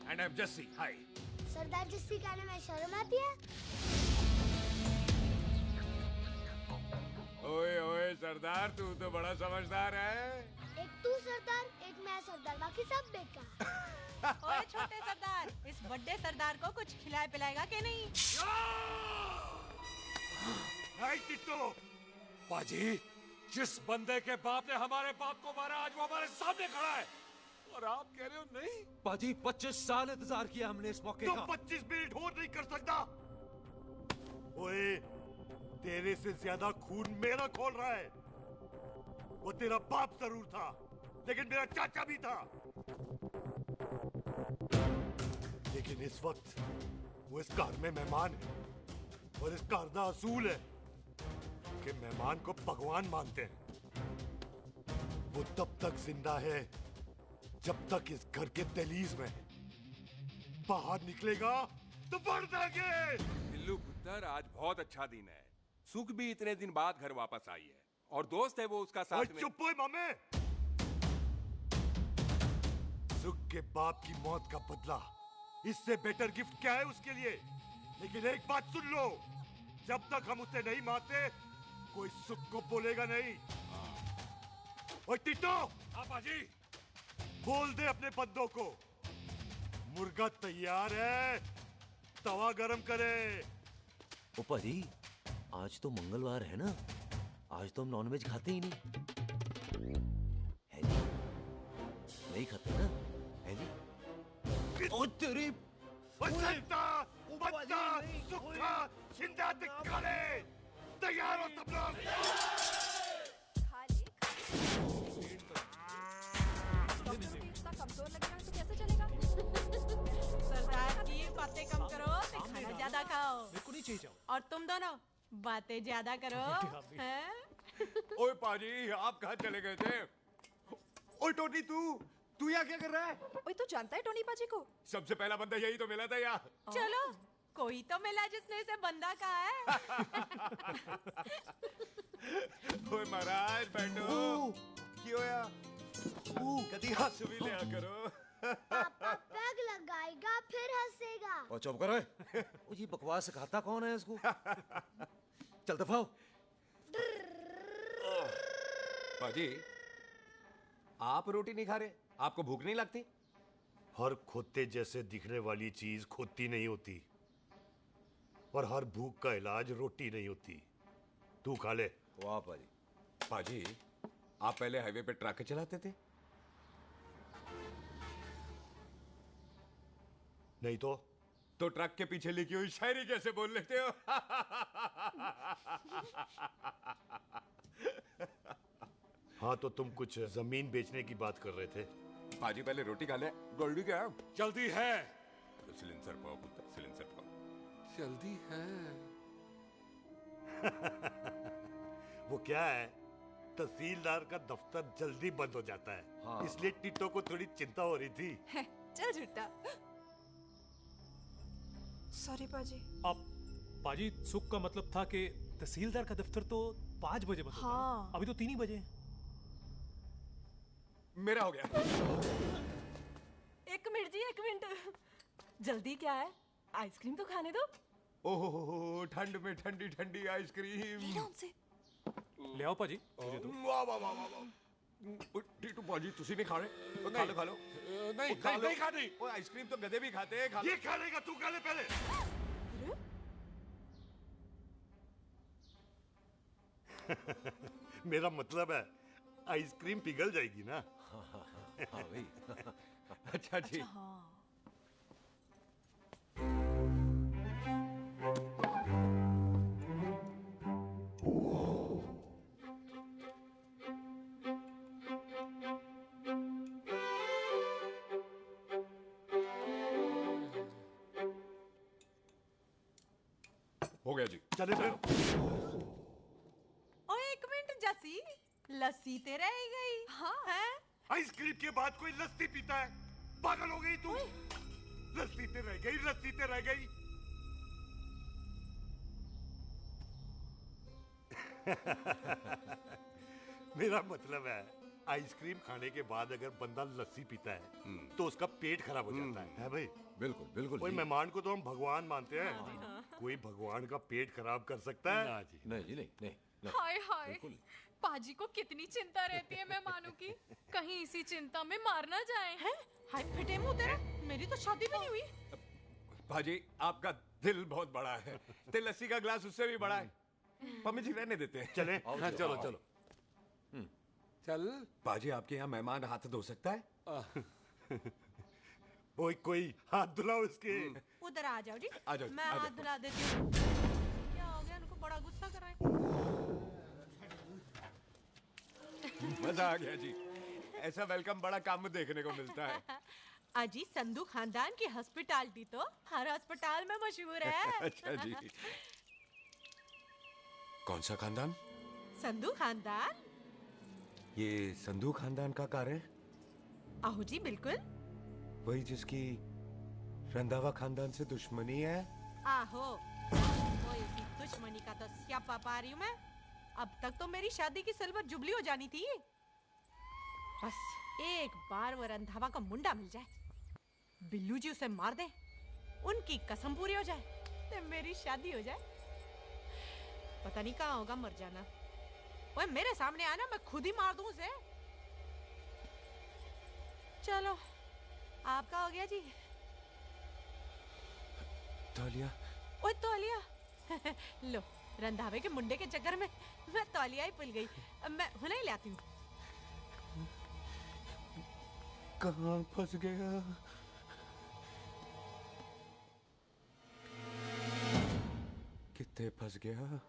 and I'm Jesse. Hi. सरदार जस्सी कहने में शर्म आती है? ओए ओए सरदार, तू तो बड़ा समझदार है। एक तू सरदार, एक मैं सरदार, बाकी सब बेकार। ओए छोटे सरदार, इस बड़े सरदार को कुछ खिलाए पिलाएगा कि नहीं? नहीं टिट्टो, पाजी, जिस बंदे के बाप ने हमारे बाप को मारा आज वो हमारे सामने खड़ा है और आप कह रहे हो नहीं? पाजी 25 साल इंतजार किया हमने इस मौके का। 25 मिनट और नहीं कर सकता। ओए, तेरे से ज्यादा खून मेरा खोल रहा है। वो तेरा बाप जरूर था, लेकिन मेरा चाचा भी था। लेकिन इस वक्त वो इस घर में मेहमान है और इस घर का असूल है कि मेहमान को भगवान मानते हैं। वो तब तक जिंदा है जब तक इस घर के दहलीज में है। बाहर निकलेगा तो बढ़ देंगे। बिल्लू पुत्र, आज बहुत अच्छा दिन है। सुख भी इतने दिन बाद घर वापस आई है और दोस्त है वो उसका साथ में। चुप हो मामे। सुख के बाप की मौत का बदला, इससे बेटर गिफ्ट क्या है उसके लिए? लेकिन एक बात सुन लो, जब तक हम उसे नहीं मारते कोई सुख को बोलेगा नहीं। ओए टिट्टो, हाँ पाजी, बोल दे अपने बंदों को मुर्गा तैयार है, तवा गरम करे। ओ पाजी, आज तो मंगलवार है ना, आज तो हम नॉनवेज खाते ही नहीं है जी, नहीं खाते ना है जी। ओ तेरी बसंता, बंदा, सुखा, छिंदा दिखाले, तैयार हो सब लोग। इतना कमजोर लग रहा है तो कैसे चलेगा? सरदार जी बातें कम करो, तो खाना ज्यादा खाओ। मेरे को नहीं चाहिए चावल। और तुम दोनों बातें ज्यादा करो, हैं? ओए पाजी, आप कहाँ चले गए थे? ओए टोनी, तू यहाँ क्या कर रहा है? ओए तू जानता है टोनी पाजी को? सबसे पहला बंदा यही तो मिला था यहाँ। चलो, कोई तो मिला जिसने इसे बंदा कहा है। ओए महाराज बैठो। क्यों यार? कभी हंस भी लिया करो। पापा पैग लगाएगा फिर हंसेगा। और चुप करो। ओ ये बकवास सिखाता कौन है इसको? चल दफाओ। पाजी, आप रोटी नहीं खा रहे? आपको भूख नहीं लगती? हर खोते जैसे दिखने वाली चीज खोती नहीं होती और हर भूख का इलाज रोटी नहीं होती। तू खा ले। वाह पाजी। पाजी, आप पहले हाईवे पे ट्रक चलाते थे? नहीं तो ट्रक के पीछे लिखी हुई शायरी कैसे बोल लेते हो? हाँ, तो तुम कुछ जमीन बेचने की बात कर रहे थे। पाजी पहले रोटी खा ले। गोल्डी क्या? जल्दी है। सिलेंसर पाओ पुत्र, सिलेंसर पाओ। जल्दी है। वो क्या है, तहसीलदार का दफ्तर जल्दी बंद हो जाता है। हाँ। इसलिए टिट्टो को थोड़ी चिंता हो रही थी। चल झूठा। सॉरी पाजी। अब पाजी, सुख का मतलब था कि तहसीलदार का दफ्तर तो 5 बजे बंद होता है। हाँ। अभी तो 3 ही बजे। मेरा हो गया। एक मिनट जी, एक मिनट। जल्दी क्या है? आइसक्रीम तो खाने दो। ओह, ठंड में ठंडी ठंडी आइसक्रीम। ले आओ पाजी, मुझे दो। वाह वाह वाह वाह। टीटू पाजी, तुसी नहीं खा रहे? खा लो खा लो। नहीं खानी। वो आइसक्रीम तो गधे भी खाते हैं। ये खा लेगा, तू खा ले पहले। मेरा मतलब है आइसक्रीम पिघल जाएगी ना। हाँ भाई। अच्छा जी। हो गया जी। चले फिर। ओ एक मिनट जसी, लस्सी ते रह गई। हाँ है? आइसक्रीम के बाद कोई लस्सी पीता है? पागल हो गई तू? लस्सी ते रह गई, लस्सी ते रह गई। मेरा मतलब है आइसक्रीम खाने के बाद अगर बंदा लस्सी पीता है तो उसका पेट खराब हो जाता है भाई? बिल्कुल बिल्कुल कोई जी। मेहमान को तो हम भगवान मानते हैं, कोई भगवान का पेट खराब कर सकता है? नहीं जी, नहीं नहीं, नहीं। हाय हाय, पाजी को कितनी चिंता रहती है मेहमानों की, कहीं इसी चिंता में मार ना जाए। हैं? हाय फिटे मुंह तेरा, मेरी तो शादी भी नहीं हुई। भाजी आपका दिल बहुत बड़ा है, ते लस्सी का गिलास उससे भी बड़ा है। मम्मी जी रहने देते हैं। चलें? हाँ, चलो चलो चल। बाजी आपके यहाँ मेहमान हाथ धो सकता है? कोई हाथ धुलाओ इसके। उधर आ जाओ जी, आ जाओ, मैं आ हाथ जाओ। धुला देती हूँ। क्या हो गया, उनको बड़ा गुस्सा कर रहे हैं। मजा आ गया जी, ऐसा वेलकम बड़ा काम में देखने को मिलता है। अजी संधू खानदान की हॉस्पिटैलिटी तो हर अस्पताल में मशहूर है। अच्छा जी। कौन सा खानदान? संधू खानदान। ये संधू खानदान का कार है? आहो जी बिल्कुल। वही जिसकी रंधावा खानदान से दुश्मनी है? आहो, कोई उसी दुश्मनी का तो स्यापा पा रही हूँ मैं। अब तक तो मेरी शादी की सिल्वर जुबली हो जानी थी। बस एक बार वो रंधावा का मुंडा मिल जाए, बिल्लू जी उसे मार दे, उनकी कसम पूरी हो जाए, तो मेरी शादी हो जाए। पता नहीं कहाँ होगा मर जाना। ओए मेरे सामने आना, मैं खुद ही मार दूं उसे। चलो आपका हो गया जी। तौलिया। ओए तौलिया। लो, रंधावे के मुंडे के चक्कर में मैं तौलिया ही भूल गई। मैं हुने ही ले आती हूँ। कहाँ फंस गया? कितने फंस गया?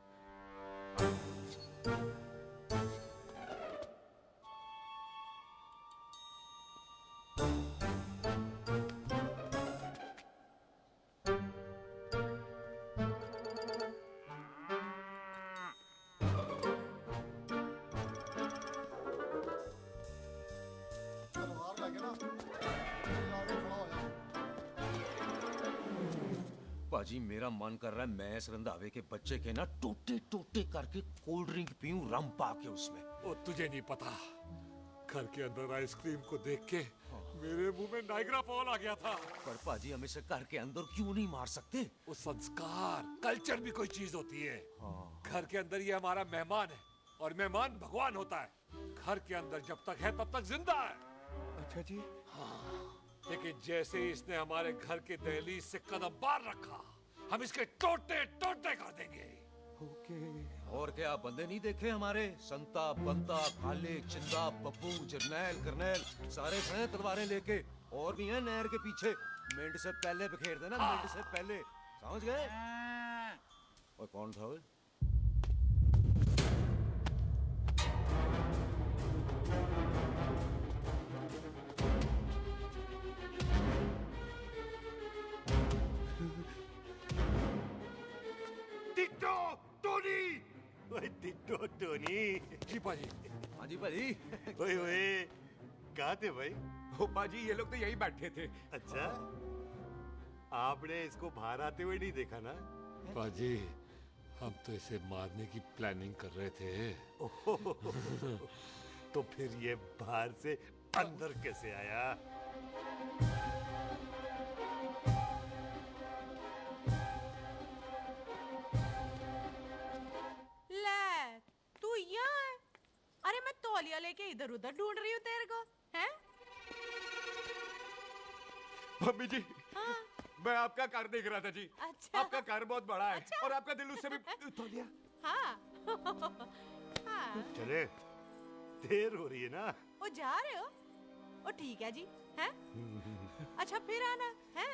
पाजी मेरा मन कर रहा है मैं इस रंधावे के बच्चे के ना टोटे टोटे करके कोल्ड ड्रिंक पीऊं, रम पाके उसमें। ओ तुझे नहीं पता, घर के अंदर आइसक्रीम को देख के मेरे मुंह में नाइग्रा फॉल आ गया था। पर पाजी हम इसे घर के अंदर क्यों नहीं मार सकते? वो संस्कार कल्चर भी कोई चीज होती है। घर के अंदर ये हमारा मेहमान है और मेहमान भगवान होता है। घर के अंदर जब तक है तब तक जिंदा है। अच्छा जी। लेकिन जैसे ही इसने हमारे घर के दहलीज से कदम बाहर रखा, हम इसके टोटे टोटे कर देंगे। ओके। और क्या बंदे नहीं देखे हमारे? संता, बंता, खाले, चिंदा, बब्बू, जरनैल, करनैल सारे खड़े हैं तलवारें लेके। और भी हैं नहर के पीछे। मिंट से पहले बिखेर देना, मिंट से पहले। समझ गए? और कौन था वो? Ditto Tony. ओए टिट्टो टोनी। जी पाजी। हाँ जी पाजी। ओए ओए, कहाँ थे भाई? ओ पाजी ये लोग तो यही बैठे थे। अच्छा, आपने इसको बाहर आते हुए नहीं देखा ना? पाजी हम तो इसे मारने की प्लानिंग कर रहे थे। तो फिर ये बाहर से अंदर कैसे आया? ले, तू यहाँ है? अरे मैं तौलिया लेके इधर उधर ढूंढ रही हूँ तेरे को, हैं? मम्मी जी। हाँ? मैं आपका कार देख रहा था जी। अच्छा। आपका कार बहुत बड़ा है। और आपका दिल उससे भी तौलिया। हाँ। हाँ। चले, देर हो रही है ना? ओ जा रहे हो? ओ ठीक है जी, हैं? अच्छा फिर आना, हैं?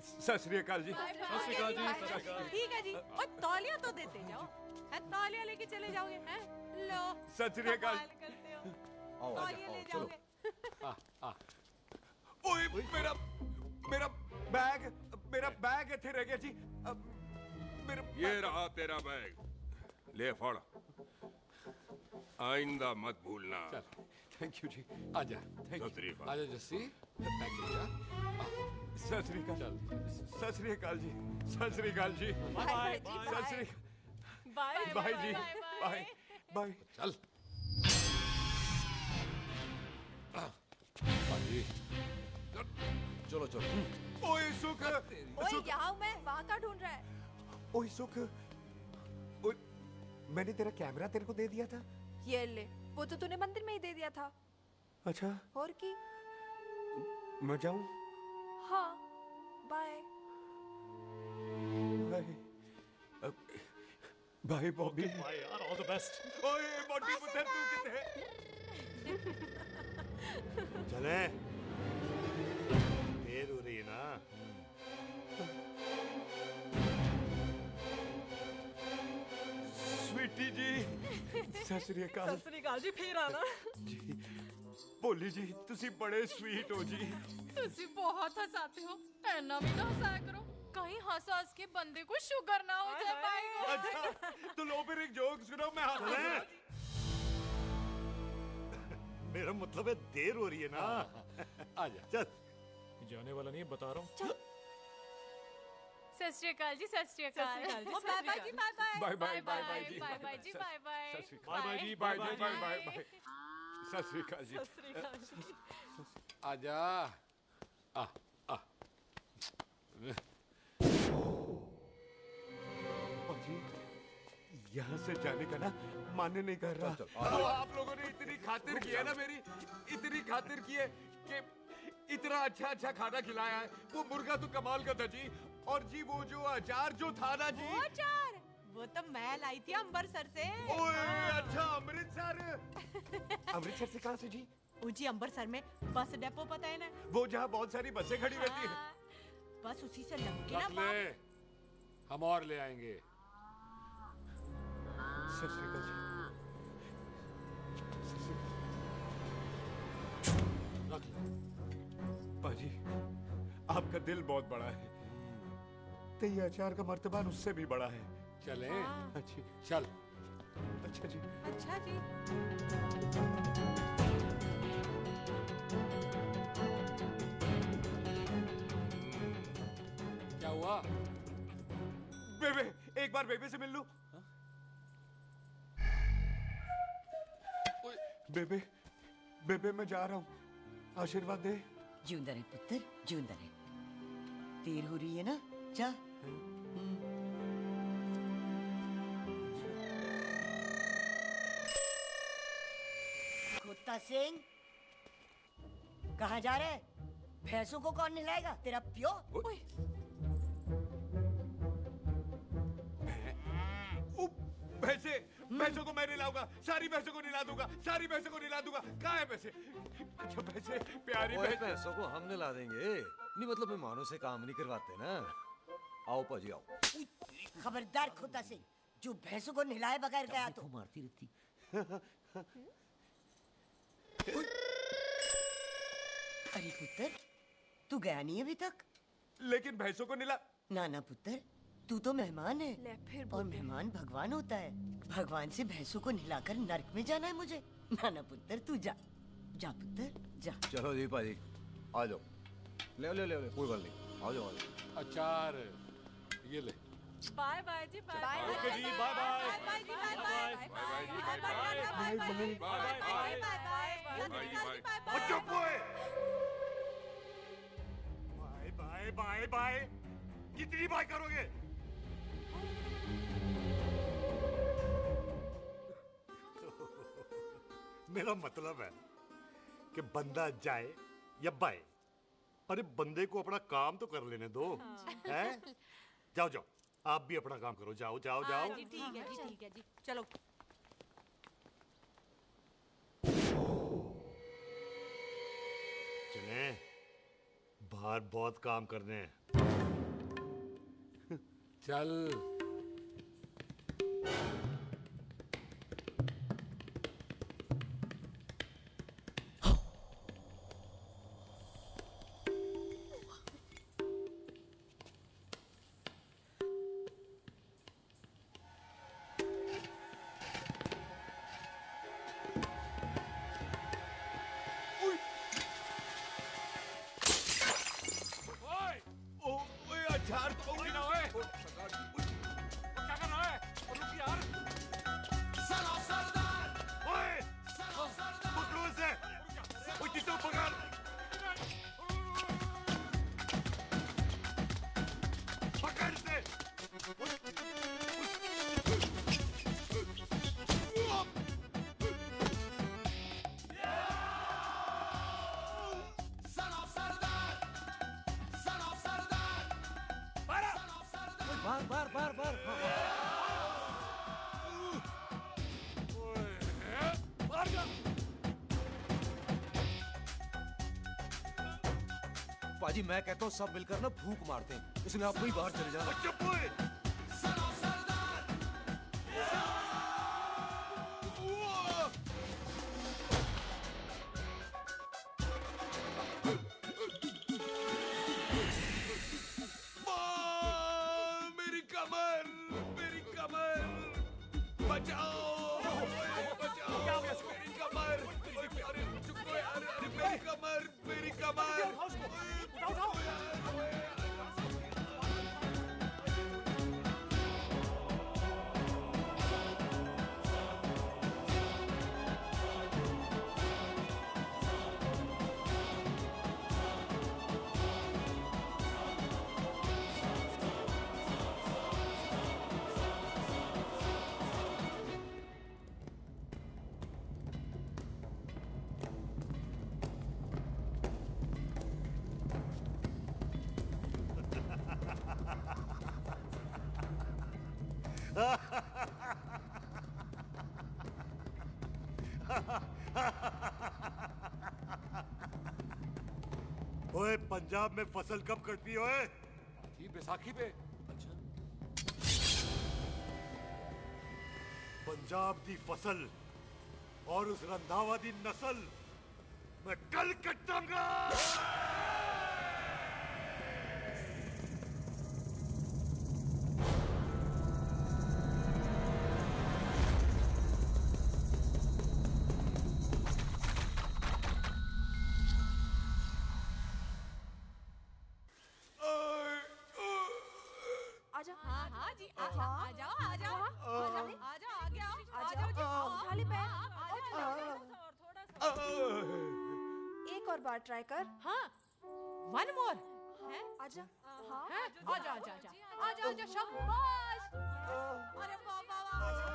सत श्री अकाल जी। सत श्री अकाल जी, सत श्री अकाल। ठीक है जी। और तौलिया तो देते जाओ, हैं? तौलिया लेके चले जाओगे, हैं? लो। सत श्री अकाल। कमाल करते हो। आओ, तौलिया आओ, ले चलो। जाओगे। ओए मेरा बैग इथे रह गया जी। ये रहा तेरा बैग, ले फड़। आइंदा मत भूलना। थैंक यू जी। आजा। आजा जस्सी। सत श्री अकाल। सत श्री अकाल जी। सत श्री अकाल जी। बाय सत श्री बाय बाय जी। Bye bye. चल। पाजी। चलो चलो। ओए सुख, ओए यहाँ हूँ मैं, वहाँ का ढूंढ रहा है? ओए सुख, ओए, मैंने तेरा कैमरा तेरे को दे दिया था। ये ले, वो तो तूने मंदिर में ही दे दिया था। अच्छा, और की? मैं जाऊं? हाँ, bye. Bye. Bye Bobby. Bye यार, ऑल द बेस्ट। ओए बॉबी पुत्र तू किथे? चले, देर हो रही है ना। स्वीटी जी, सत श्री अकाल। सत श्री अकाल जी, फिर आना। जी, भोली जी, तुसी बड़े स्वीट हो जी। तुसी बहुत हंसाते हो, ऐना भी ना हंसाया करो, कहीं हंस हंस के बंदे को शुगर ना हो जाए भाई को। अच्छा, तो लो फिर एक जोक सुनाओ, मैं हंसूंगा। मेरा मतलब है देर हो रही है ना। आजा, चल। जाने वाला नहीं, बता रहा हूँ। सत श्री अकाल जी, सत श्री अकाल। सत श्री अकाल जी, बाय बाय जी, bye bye. Bye bye bye bye जी। बाय बाय जी, बाय बाय। बाय बाय जी, bye bye bye bye bye. सत श्री अकाल जी। सत श्री अकाल जी। आजा। आ आ। जी, यहाँ से जाने का ना माने नहीं कर रहा। तो आप लोगों ने इतनी खातिर की है ना मेरी, इतनी खातिर की है कि इतना अच्छा अच्छा खाना खिलाया है। वो मुर्गा तो कमाल का था जी, और जी वो जो अचार जो था ना जी। वो अचार, वो तो मैं लाई थी अमृतसर से। ओए अच्छा, अमृतसर। अमृतसर से कहाँ से जी? जी अमृतसर में बस डिपो पता है ना, वो जहाँ बहुत सारी बसें खड़ी रहती है। बस उसी से लग के ना रख ले, हम और ले आएंगे। सत श्री अकाल जी। रख ले। पाजी, आपका दिल बहुत बड़ा है, तो ये अचार का मर्तबान उससे भी बड़ा है। चले। अच्छी, चल। अच्छा जी। अच्छा जी। क्या हुआ? बेबे, एक बार बेबे से मिल लूं? बेबे, बेबे मैं जा रहा हूँ, आशीर्वाद दे। जिंदा रहे पुत्र, जिंदा रहे। देर हो रही है ना, जा। खोता सिंह, कहाँ जा रहे? भैंसों को कौन नहलाएगा? तेरा प्यो? भैंसों को मैं नहलाऊंगा, सारी भैंसों को नहला दूंगा, सारी भैंसों को नहला दूंगा। कहाँ है भैंसे? अच्छा भैंसे, प्यारी भैंसों को हम नहला देंगे, नहीं मतलब मेहमानों से काम नहीं करवाते ना। आओ पाजी आओ। खबरदार खोता सिंह, जो भैंसों को नहलाए बगैर गया तो मारती रहती। अरे पुत्र, तू गया नहीं अभी तक? लेकिन भैंसों को नहला। ना ना पुत्र, तू तो मेहमान है, ले फिर और मेहमान भगवान होता है। भगवान से भैंसों को नहलाकर नरक में जाना है मुझे। ना ना पुत्र, तू जा, जा पुत्र जा। चलो जी पाजी, आ जाओ। ले ले ले, कोई बात नहीं, आ जाओ आ जाओ। अचार ये ले। बाय बाय जी, बाय बाय। ओके जी, बाय बाय। बाय जी, bye bye. Bye bye bye. चुप हुए। Bye bye bye bye. कितनी बाय करोगे? मेरा मतलब है कि बंदा जाए या बाए, अरे बंदे को अपना काम तो कर लेने दो। हैं? जाओ जाओ, आप भी अपना काम करो, जाओ जाओ जाओ। जी ठीक है जी, ठीक है जी, चलो। चले, बाहर बहुत काम करने हैं। चल। अचार तो गिना है। पाजी मैं कहता हूँ सब मिलकर ना फूंक मारते हैं, इसने आप ही बाहर चले जाना। चुप हुए। मेरी कमर, मेरी कमर, बचाओ, बचाओ, मेरी कमर, अरे चुप हो, अरे मेरी कमर, मेरी कमर। ओए पंजाब में फसल कब कटती है ओए? ये बैसाखी पे। अच्छा। पंजाब दी फसल और उस रंधावा दी नस्ल मैं कल कटांगा। एक और बार ट्राई कर। हाँ, वन मोर। आजा। हाँ, आजा आजा आजा आजा आजा शाबाश। अरे वाह वाह वाह, आजा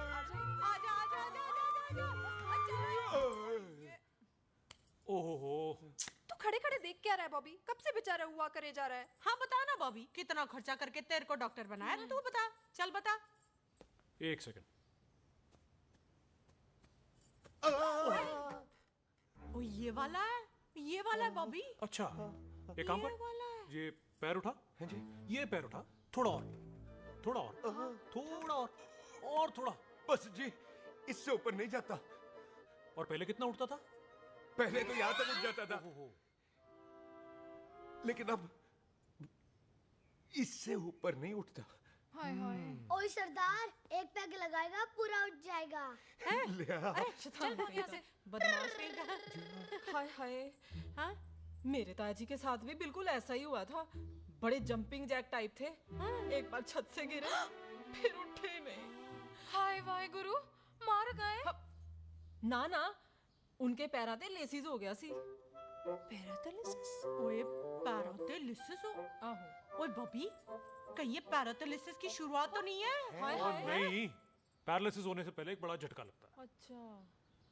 आजा आजा आजा आजा। ओहो, तू खड़े खड़े देख क्या रहा है बॉबी? कब से बेचारा हुआ करे जा रहा है? हाँ बता ना बॉबी, कितना खर्चा करके तेरे को डॉक्टर बनाया? तू बता, चल बता। एक सेकंड। ओ ये वाला है, ये वाला है बॉबी। अच्छा, एक काम कर, ये पैर उठा। हाँ जी। ये पैर उठा, थोड़ा और, थोड़ा और, थोड़ा और थोड़ा। बस जी, इससे ऊपर नहीं जाता। और पहले कितना उठता था? पहले तो यहाँ तक उठ जाता था, लेकिन अब इससे ऊपर नहीं उठता। हाय हाय। ओए सरदार, एक पैग लगाएगा पूरा उठ जाएगा। अरे चल भाग यहाँ से, बदमाश कहीं का। हाय हाय। हाँ, मेरे ताजी के साथ भी बिल्कुल ऐसा ही हुआ था। बड़े जंपिंग जैक टाइप थे। एक बार छत से गिरे, फिर उठे नहीं। हाय वाहे गुरु, मार गए? ना ना, उनके पैराते लेसिस हो गया सी। पैरालिसिस? ओए पैरालिसिस हो? आहो। ओए बॉबी, कहीं ये पैरालिसिस की शुरुआत तो नहीं है? हाय हाय। नहीं, पैरालिसिस होने से पहले एक बड़ा झटका लगता है। अच्छा।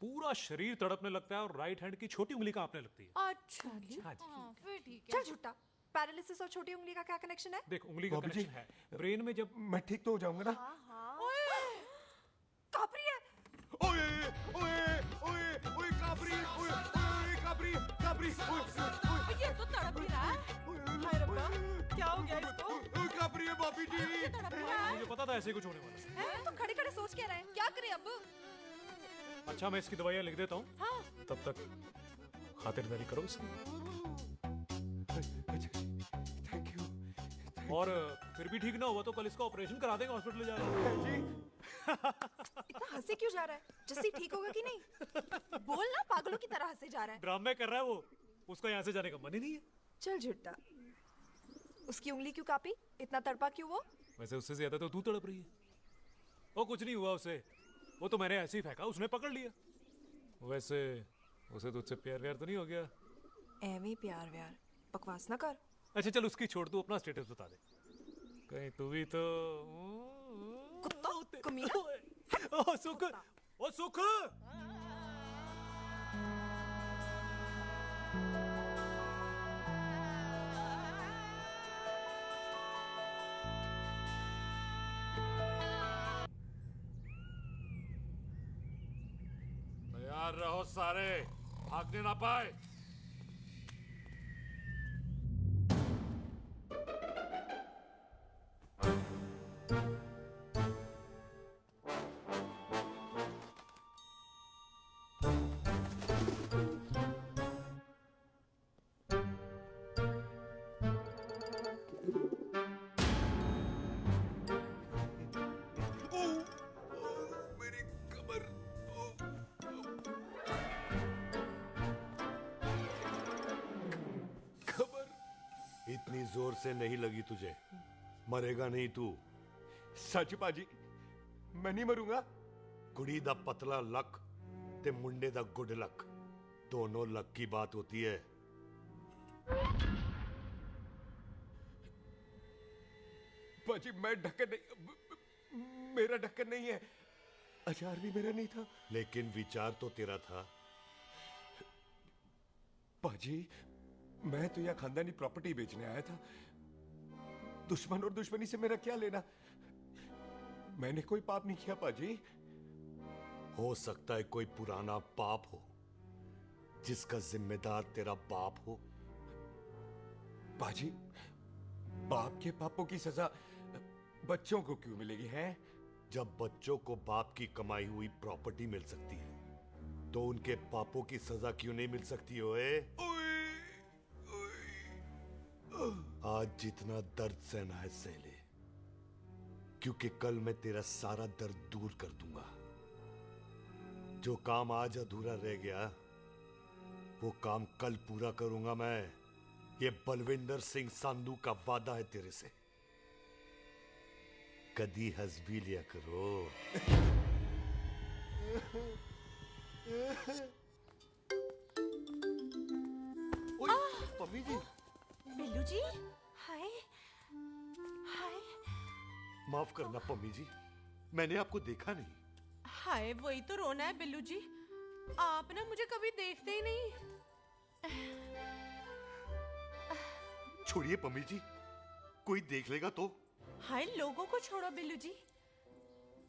पूरा शरीर तड़पने लगता है और राइट हैंड की छोटी उंगली कांपने लगती है। अच्छा जी। हाँ जी। फिर ठीक है। चल झूठा, पैरालिसिस और छोटी उंगली का क्या कनेक्शन है? देख, उंगली का कनेक्शन है ब्रेन में। जब मैं ठीक तो हो जाऊंगा ना? कापरी है। ओए ओए ओए ओए कापरी, ओए ओए कापरी कापरी, ओए ये तो तड़प ही रहा है। हाय रब्बा, क्या हो गया इसको? ओए कापरी है बापी जी। मुझे पता था ऐसे कुछ होने वाला है। तुम खड़े खड़े सोच क्या रहे हैं? क्या करें अब? अच्छा, मैं इसकी दवाइयाँ लिख देता हूँ। हाँ। तब तक खातिरदारी करो इसकी। Thank you. और फिर भी ठीक ना हुआ तो कल इसका ऑपरेशन करा देंगे हॉस्पिटल ले जाकर। इतना हंसे क्यों जा रहा है? जस्सी ठीक होगा कि नहीं? बोल ना, पागलों की तरह हंसे जा रहा है। ड्रामे कर रहा है वो, उसका यहाँ से जाने का मन ही नहीं है। चल झुट्टा, उसकी उंगली क्यों कापी? इतना तड़पा क्यों वो? वैसे उससे ज्यादा तो तू तड़प रही है। वो कुछ नहीं हुआ उसे, वो तो मैंने ऐसे ही फेंका, उसने पकड़ लिया। वैसे उसे तुझसे प्यार व्यार तो नहीं हो गया? एवी प्यार व्यार, बकवास ना कर। अच्छा चल, उसकी छोड़, तू अपना स्टेटस बता दे। कहीं तू भी तो कुत्ता कमीना। ओ सुख, ओ सुख। तैयार रहो सारे, भागने ना पाए। जोर से नहीं लगी तुझे, मरेगा नहीं तू। सच पाजी, मैं नहीं मरूंगा। कुड़ी दा पतला लक ते मुंडे दा गुड लक, दोनों लक की बात होती है। पाजी मैं ढक्कन नहीं, मेरा ढक्कन नहीं है। अचार भी मेरा नहीं था। लेकिन विचार तो तेरा था। पाजी मैं तो यह खानदानी प्रॉपर्टी बेचने आया था। दुश्मन और दुश्मनी से मेरा क्या लेना? मैंने कोई पाप नहीं किया पाजी। हो सकता है कोई पुराना पाप हो जिसका जिम्मेदार तेरा बाप हो। पाजी बाप के पापों की सजा बच्चों को क्यों मिलेगी है? जब बच्चों को बाप की कमाई हुई प्रॉपर्टी मिल सकती है तो उनके पापों की सजा क्यों नहीं मिल सकती? ओए आज जितना दर्द सहना है सह ले, क्योंकि कल मैं तेरा सारा दर्द दूर कर दूंगा। जो काम आज अधूरा रह गया वो काम कल पूरा करूंगा मैं। ये बलविंदर सिंह संधू का वादा है तेरे से। कदी हंस भी लिया करो। मम्मी जी। बिल्लू जी, हाय हाय। माफ करना पम्मी जी, मैंने आपको देखा नहीं। हाय, वही तो रोना है बिल्लू जी। आप ना मुझे कभी देखते ही नहीं। छोड़िए पम्मी जी, कोई देख लेगा तो। हाय, लोगों को छोड़ो बिल्लू जी,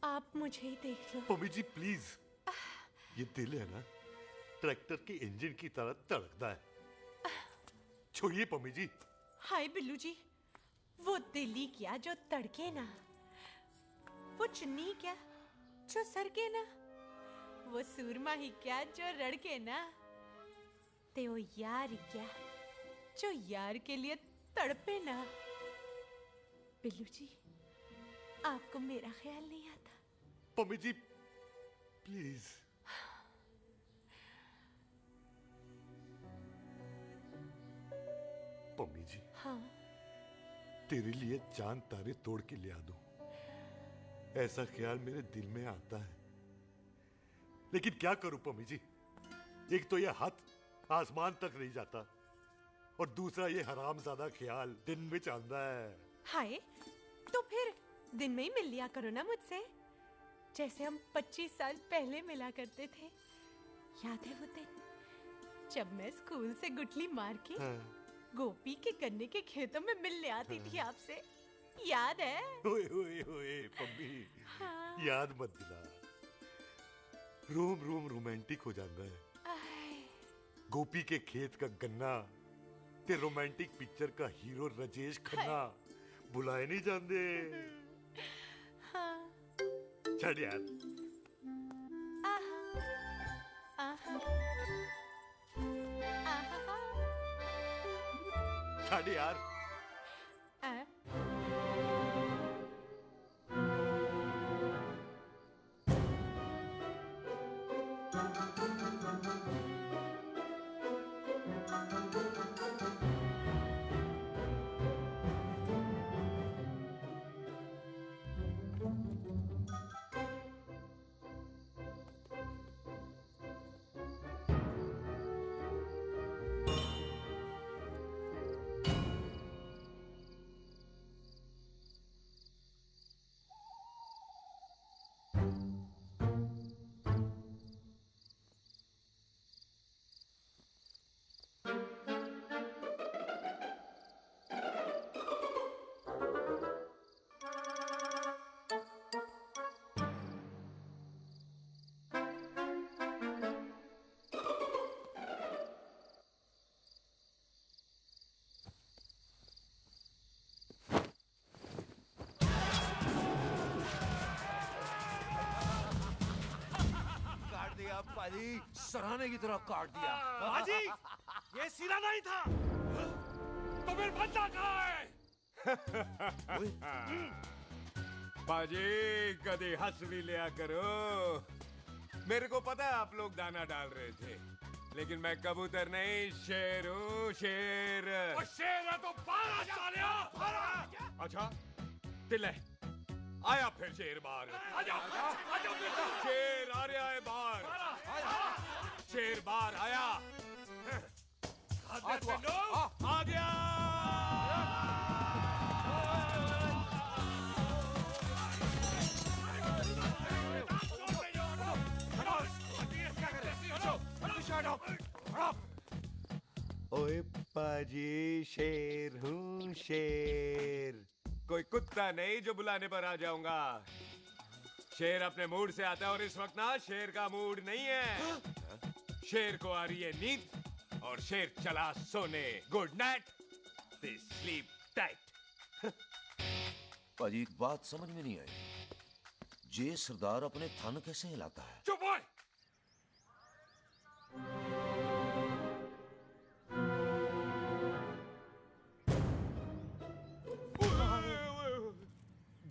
आप मुझे ही देख लो। पम्मी जी प्लीज। ये दिल है ना, ट्रैक्टर के इंजन की तरह धड़कता है। छोड़िए पम्मी जी। हाय बिल्लू जी, वो दिल्ली क्या जो तड़के ना, वो चुन्नी क्या जो सरके ना, वो सूरमा ही क्या जो रड़के ना, ते वो यार ही क्या जो यार के लिए तड़पे ना। बिल्लू जी, आपको मेरा ख्याल नहीं आता? पम्मी जी प्लीज। पम्मी जी, हाँ, तेरे लिए चांद तारे तोड़ के ले आ दूं, ऐसा ख्याल मेरे दिल में आता है। लेकिन क्या करूं पम्मी जी, एक तो ये हाथ आसमान तक नहीं जाता और दूसरा ये हरामजादा ख्याल दिन में चांदा है। हाय, तो फिर दिन में ही मिल लिया करो ना मुझसे, जैसे हम 25 साल पहले मिला करते थे। याद है वो दिन जब मैं स्कूल से गुठली मार के गोपी के गन्ने के खेतों में मिलने आती थी आपसे? याद है? ओए ओए ओए पम्मी, हाँ। याद मत दिला। रोम रोम रोमांटिक हो जाता है। गोपी के खेत का गन्ना ते रोमांटिक पिक्चर का हीरो राजेश खन्ना बुलाए नहीं जाते। हाँ। छड़ यार। छड़ यार। पाजी, सराहने की तरह काट दिया। पाजी, ये सिरा नहीं था। तो फिर बंदा कहाँ है? पाजी कभी हंस भी लिया करो। मेरे को पता है आप लोग दाना डाल रहे थे, लेकिन मैं कबूतर नहीं, शेर हूँ, शेर। और शेर है तो 12 सालिया। अच्छा, दिल है। आया फिर शेर बाहर। शेर आ रहा है बाहर। शेर बाहर आया। आ गया। ओए पाजी, शेर हूँ शेर। कोई कुत्ता नहीं जो बुलाने पर आ जाऊंगा। शेर अपने मूड से आता है और इस वक्त ना शेर का मूड नहीं है। शेर को आ रही है नींद और शेर चला सोने। Good night, sleep tight. पाजी, एक बात समझ में नहीं आई, जे सरदार अपने थन कैसे हिलाता है? चुप हो।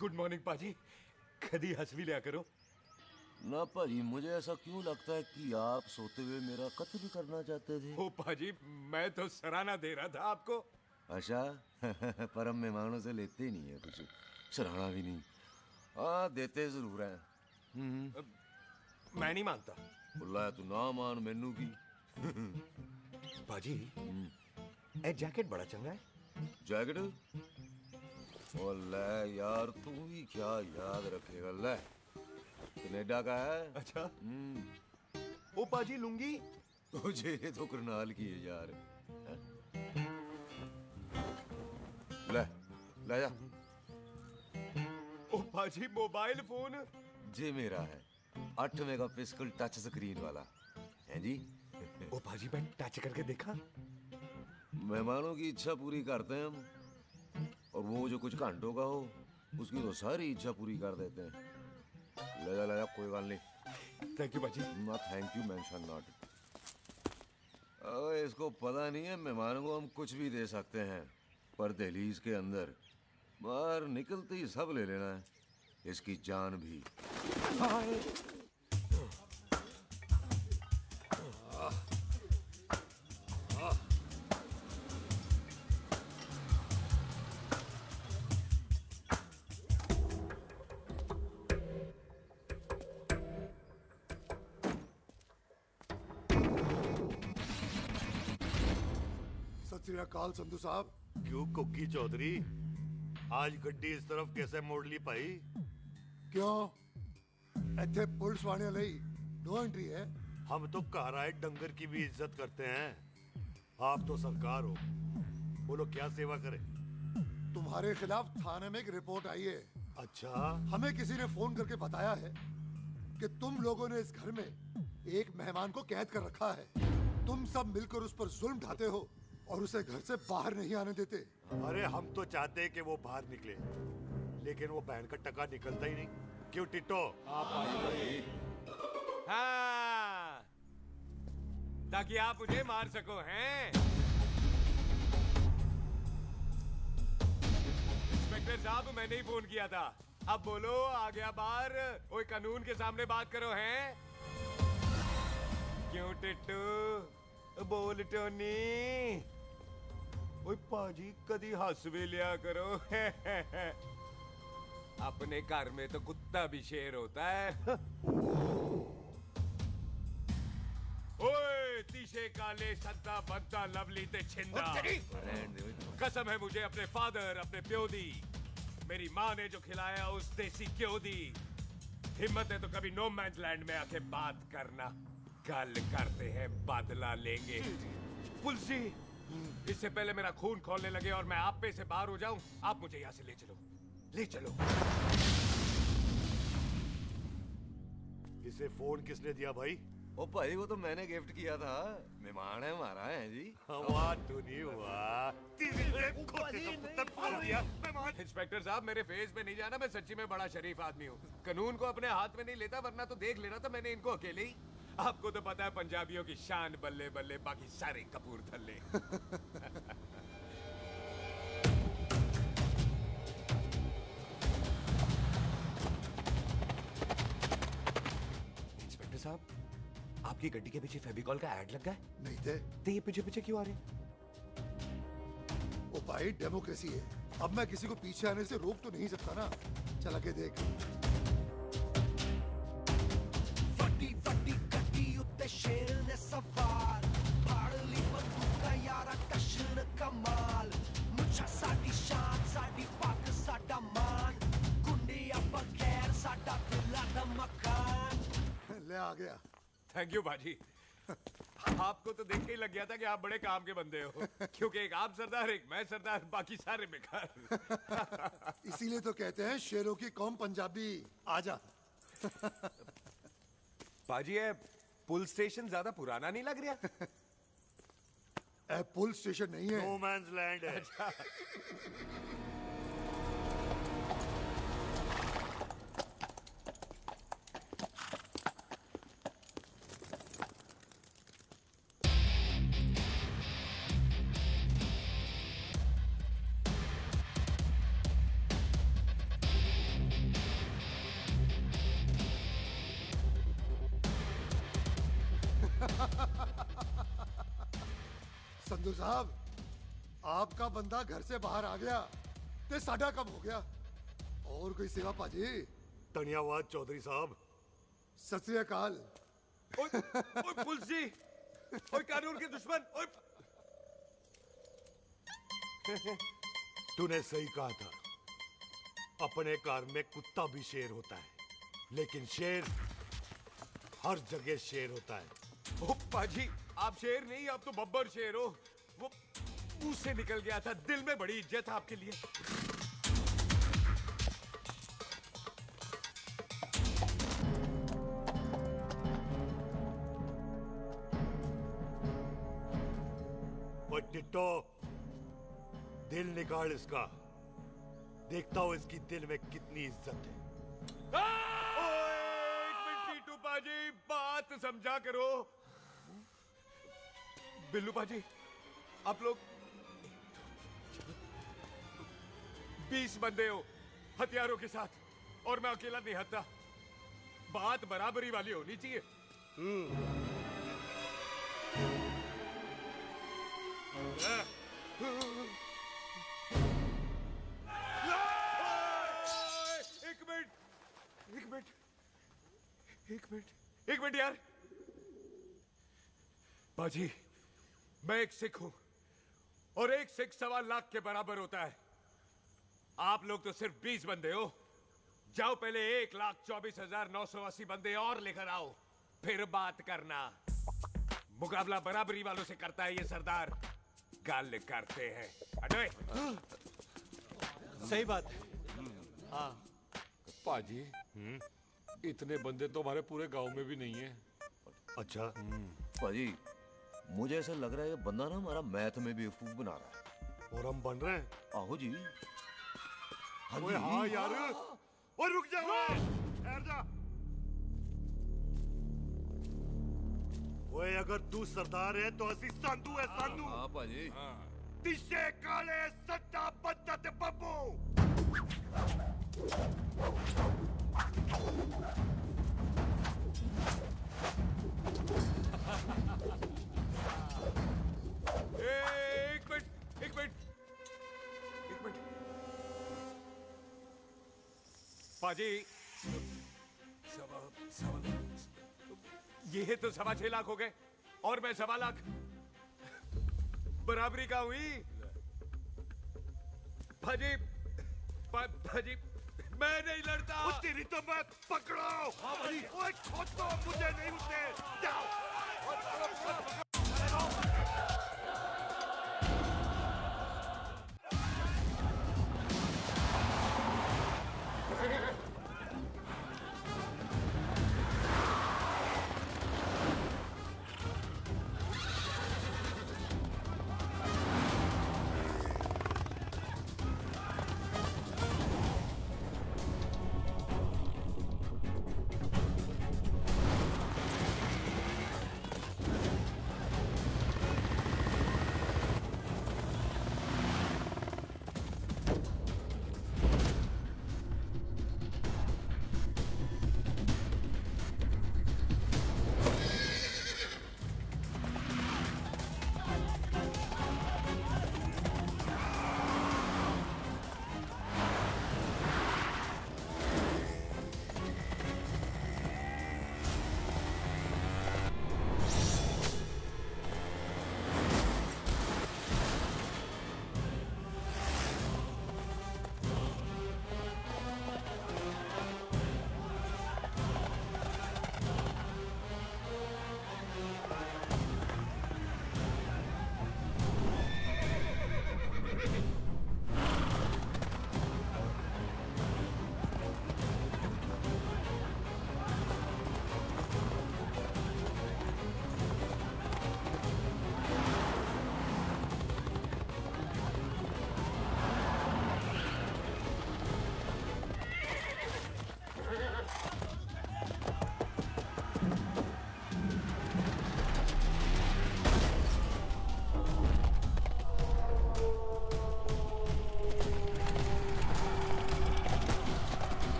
गुड मॉर्निंग पाजी, कदी हंस भी लिया करो। ना पाजी, मुझे ऐसा क्यों लगता है कि आप सोते हुए मेरा कत्ल भी करना चाहते थे? ओ पाजी, मैं तो सराहना दे रहा था आपको। अच्छा पर हम मेहमानों से लेते ही नहीं है कुछ, सराहना भी नहीं। हाँ, देते जरूर हैं। मैं नहीं मानता। बुला तू ना मान मैनू की। पाजी, ए जैकेट बड़ा चंगा है। जैकेट? ओ ले यार, तू भी क्या याद रखेगा। ले, कनाडा का है। अच्छा। ओ पाजी, लुंगी? तुझे तो करनाल की है यार। ले ले जा। ओ पाजी, मोबाइल फोन? जी मेरा है, 8 मेगापिक्सल टच स्क्रीन वाला है जी। ओ पाजी, मैं टच करके देखा। मेहमानों की इच्छा पूरी करते हैं हम, और वो जो कुछ घंटों का हो उसकी तो सारी इच्छा पूरी कर देते हैं। ले जा, कोई बात नहीं। थैंक यू बाजी। ना थैंक यू मेंशन नॉट। इसको पता नहीं है, मेहमानों को हम कुछ भी दे सकते हैं, पर दहलीज के अंदर बाहर निकलते ही सब ले लेना है, इसकी जान भी। सत श्री अकाल संधू साहब। क्यों कुक्की चौधरी, आज गड्डी इस तरफ कैसे मोड़ ली पाई? क्यों, इत्थे पुलिस वाले ਲਈ नो एंट्री है। हम तो घर आए डंगर की भी इज्जत करते हैं। आप तो सरकार हो, बोलो क्या सेवा करें? तुम्हारे खिलाफ थाने में एक रिपोर्ट आई है। अच्छा? हमें किसी ने फोन करके बताया है कि तुम लोगों ने इस घर में एक मेहमान को कैद कर रखा है। तुम सब मिलकर उस पर जुल्म ढाते हो और उसे घर से बाहर नहीं आने देते। अरे हम तो चाहते हैं कि वो बाहर निकले, लेकिन वो बहन का टका निकलता ही नहीं। क्यों टिट्टो? हाँ, ताकि आप मुझे मार सको, हैं? इंस्पेक्टर साहब, मैंने ही फोन किया था। अब बोलो, आ गया बाहर? ओए, कानून के सामने बात करो, हैं? क्यों टिट्टू? बोल टोनी। ओए पाजी, कदी हंस भी लिया करो। अपने घर में तो कुत्ता भी शेर होता है। ओए, तीशे काले संता बनता लवली ते छिंदा। कसम है मुझे अपने फादर, अपने प्यो दी, मेरी माँ ने जो खिलाया उस देसी क्यों दी। हिम्मत है तो कभी नो मैन लैंड में आके बात करना। कल करते हैं, बदला लेंगे। पुलसी, इससे पहले मेरा खून खोलने लगे और मैं आप पे से बाहर हो जाऊं, आप मुझे यहाँ से ले चलो, ले चलो। इसे फोन किसने दिया भाई? ओ भाई, वो तो मैंने गिफ्ट किया था। मेहमान है हमारा, है जी। वाह टोनी वाह। इंस्पेक्टर साहब, मेरे फेस पे नहीं जाना, मैं सच्ची में बड़ा शरीफ आदमी हूँ। कानून को अपने हाथ में नहीं लेता, वरना तो देख लेना था मैंने इनको अकेले ही। आपको तो पता है पंजाबियों की शान बल्ले बल्ले, बाकी सारे कपूरथले। इंस्पेक्टर साहब, आपकी गड्डी के पीछे फेविकॉल का ऐड लग गया है? नहीं थे। तो ये पीछे पीछे क्यों आ रहे हैं? ओ भाई डेमोक्रेसी है, अब मैं किसी को पीछे आने से रोक तो नहीं सकता ना। चल के देख। फटी फटी गड्डी उत्ते शेर ने सवार फाड़ ली बंदूक का यारा टशन कमाल मुझा साडी शान साडी पाक साडा मान गुंडिया बगैर साडा दिला दा मकान। ले आ गया। थैंक यू बाजी। आपको तो देख के ही लग गया था कि आप बड़े काम के बंदे हो, क्योंकि एक आप सरदार, एक मैं सरदार, बाकी सारे बेकार। इसीलिए तो कहते हैं शेरों की कौम पंजाबी। आजा। बाजी ये पुल स्टेशन ज्यादा पुराना नहीं लग रहा? पुल स्टेशन नहीं है, नो मैंस लैंड है। संधू साहब, आपका बंदा घर से बाहर आ गया ते साडा कब हो गया। और कोई सेवा पाजी? धन्यवाद चौधरी साहब। सत श्री अकाल। ओए पुलिस जी, ओए कानून के दुश्मन, ओए। तूने सही कहा था, अपने घर में कुत्ता भी शेर होता है, लेकिन शेर हर जगह शेर होता है। ओ पाजी, आप शेर नहीं, आप तो बब्बर शेर हो। वो मुंह से निकल गया था, दिल में बड़ी इज्जत है आपके लिए। ओए टिट्टो, दिल निकाल इसका, देखता हूं इसकी दिल में कितनी इज्जत है। एक मिनट टीटू पाजी, बात समझा करो। बिल्लू पाजी, आप लोग 20 बंदे हो हथियारों के साथ, और मैं अकेला नहीं हटता। बात बराबरी वाली होनी चाहिए। एक मिनट यार। बाजी, मैं एक सिख हूं, और एक सिख 1.25 लाख के बराबर होता है। आप लोग तो सिर्फ 20 बंदे हो। जाओ पहले 1,24,980 बंदे और लेकर आओ, फिर बात करना। मुकाबला बराबरी वालों से करता है ये सरदार, गाल करते हैं। अडे सही बात है। हाँ पाजी, इतने बंदे तो हमारे पूरे गांव में भी नहीं है। अच्छा पाजी, मुझे ऐसा लग रहा है ये बंदा ना हमारा मैथ में भी बेवकूफ बना रहा है। और हम बन रहे हैं? आहो जी। ओए हाँ यार, और रुक जा, ठहर जा। ओए अगर तू सरदार है तो असी संधू है, संधू। हाँ पाजी। दिशे काले सट्टा बद्दा ते बब्बू। एक मिनट। पाजी, ये तो 6.25 लाख हो गए, और मैं 1.25 लाख। बराबरी का हुई। भाजी, मैं नहीं लड़ता। तेरी तो मैं पकड़ो। हाँ भाई। ओए खोदो, मुझे नहीं उठने। जाओ।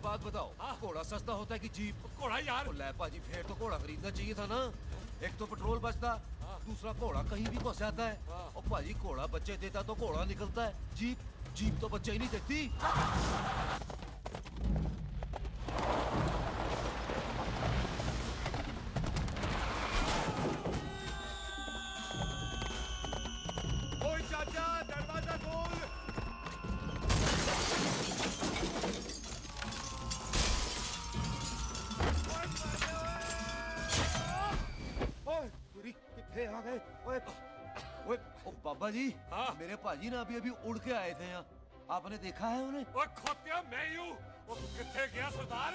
बात बताओ, घोड़ा सस्ता होता है कि जीप? घोड़ा यार। ले पाजी, फिर तो घोड़ा खरीदना चाहिए था ना। एक तो पेट्रोल बचता, दूसरा घोड़ा कहीं भी फंस जाता है। और पाजी घोड़ा बच्चे देता तो घोड़ा निकलता है, जीप तो बच्चे ही नहीं देती। ओए चाचा, दरवाजा खोल। कितने आ गए? ओए ओ बाबा जी, मेरे पाजी ना अभी उड़ के आए थे यहाँ, आपने देखा है उन्हें? ओए खोतिया, मैं ही हूँ। वो कितने गया सरदार?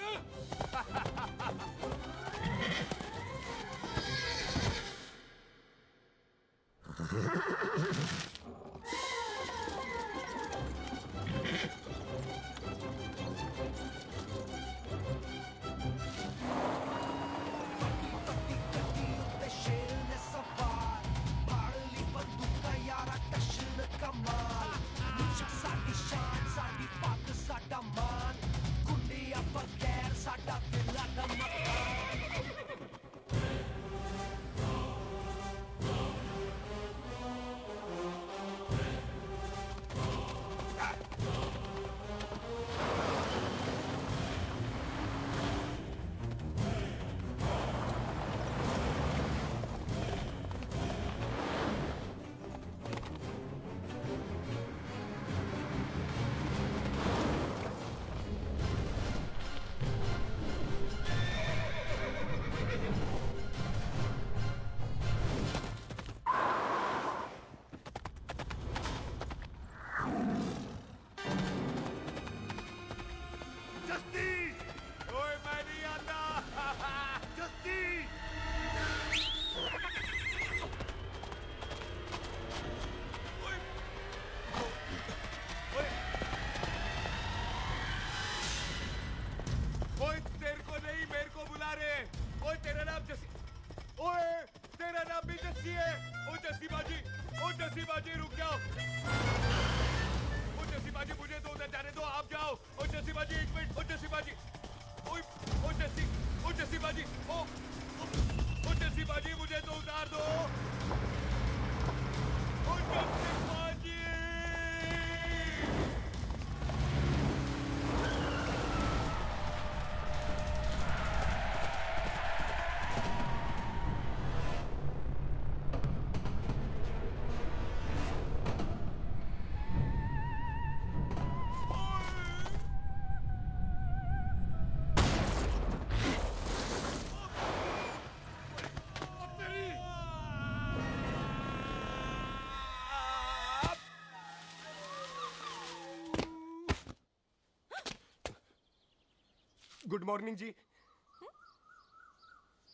गुड मॉर्निंग जी।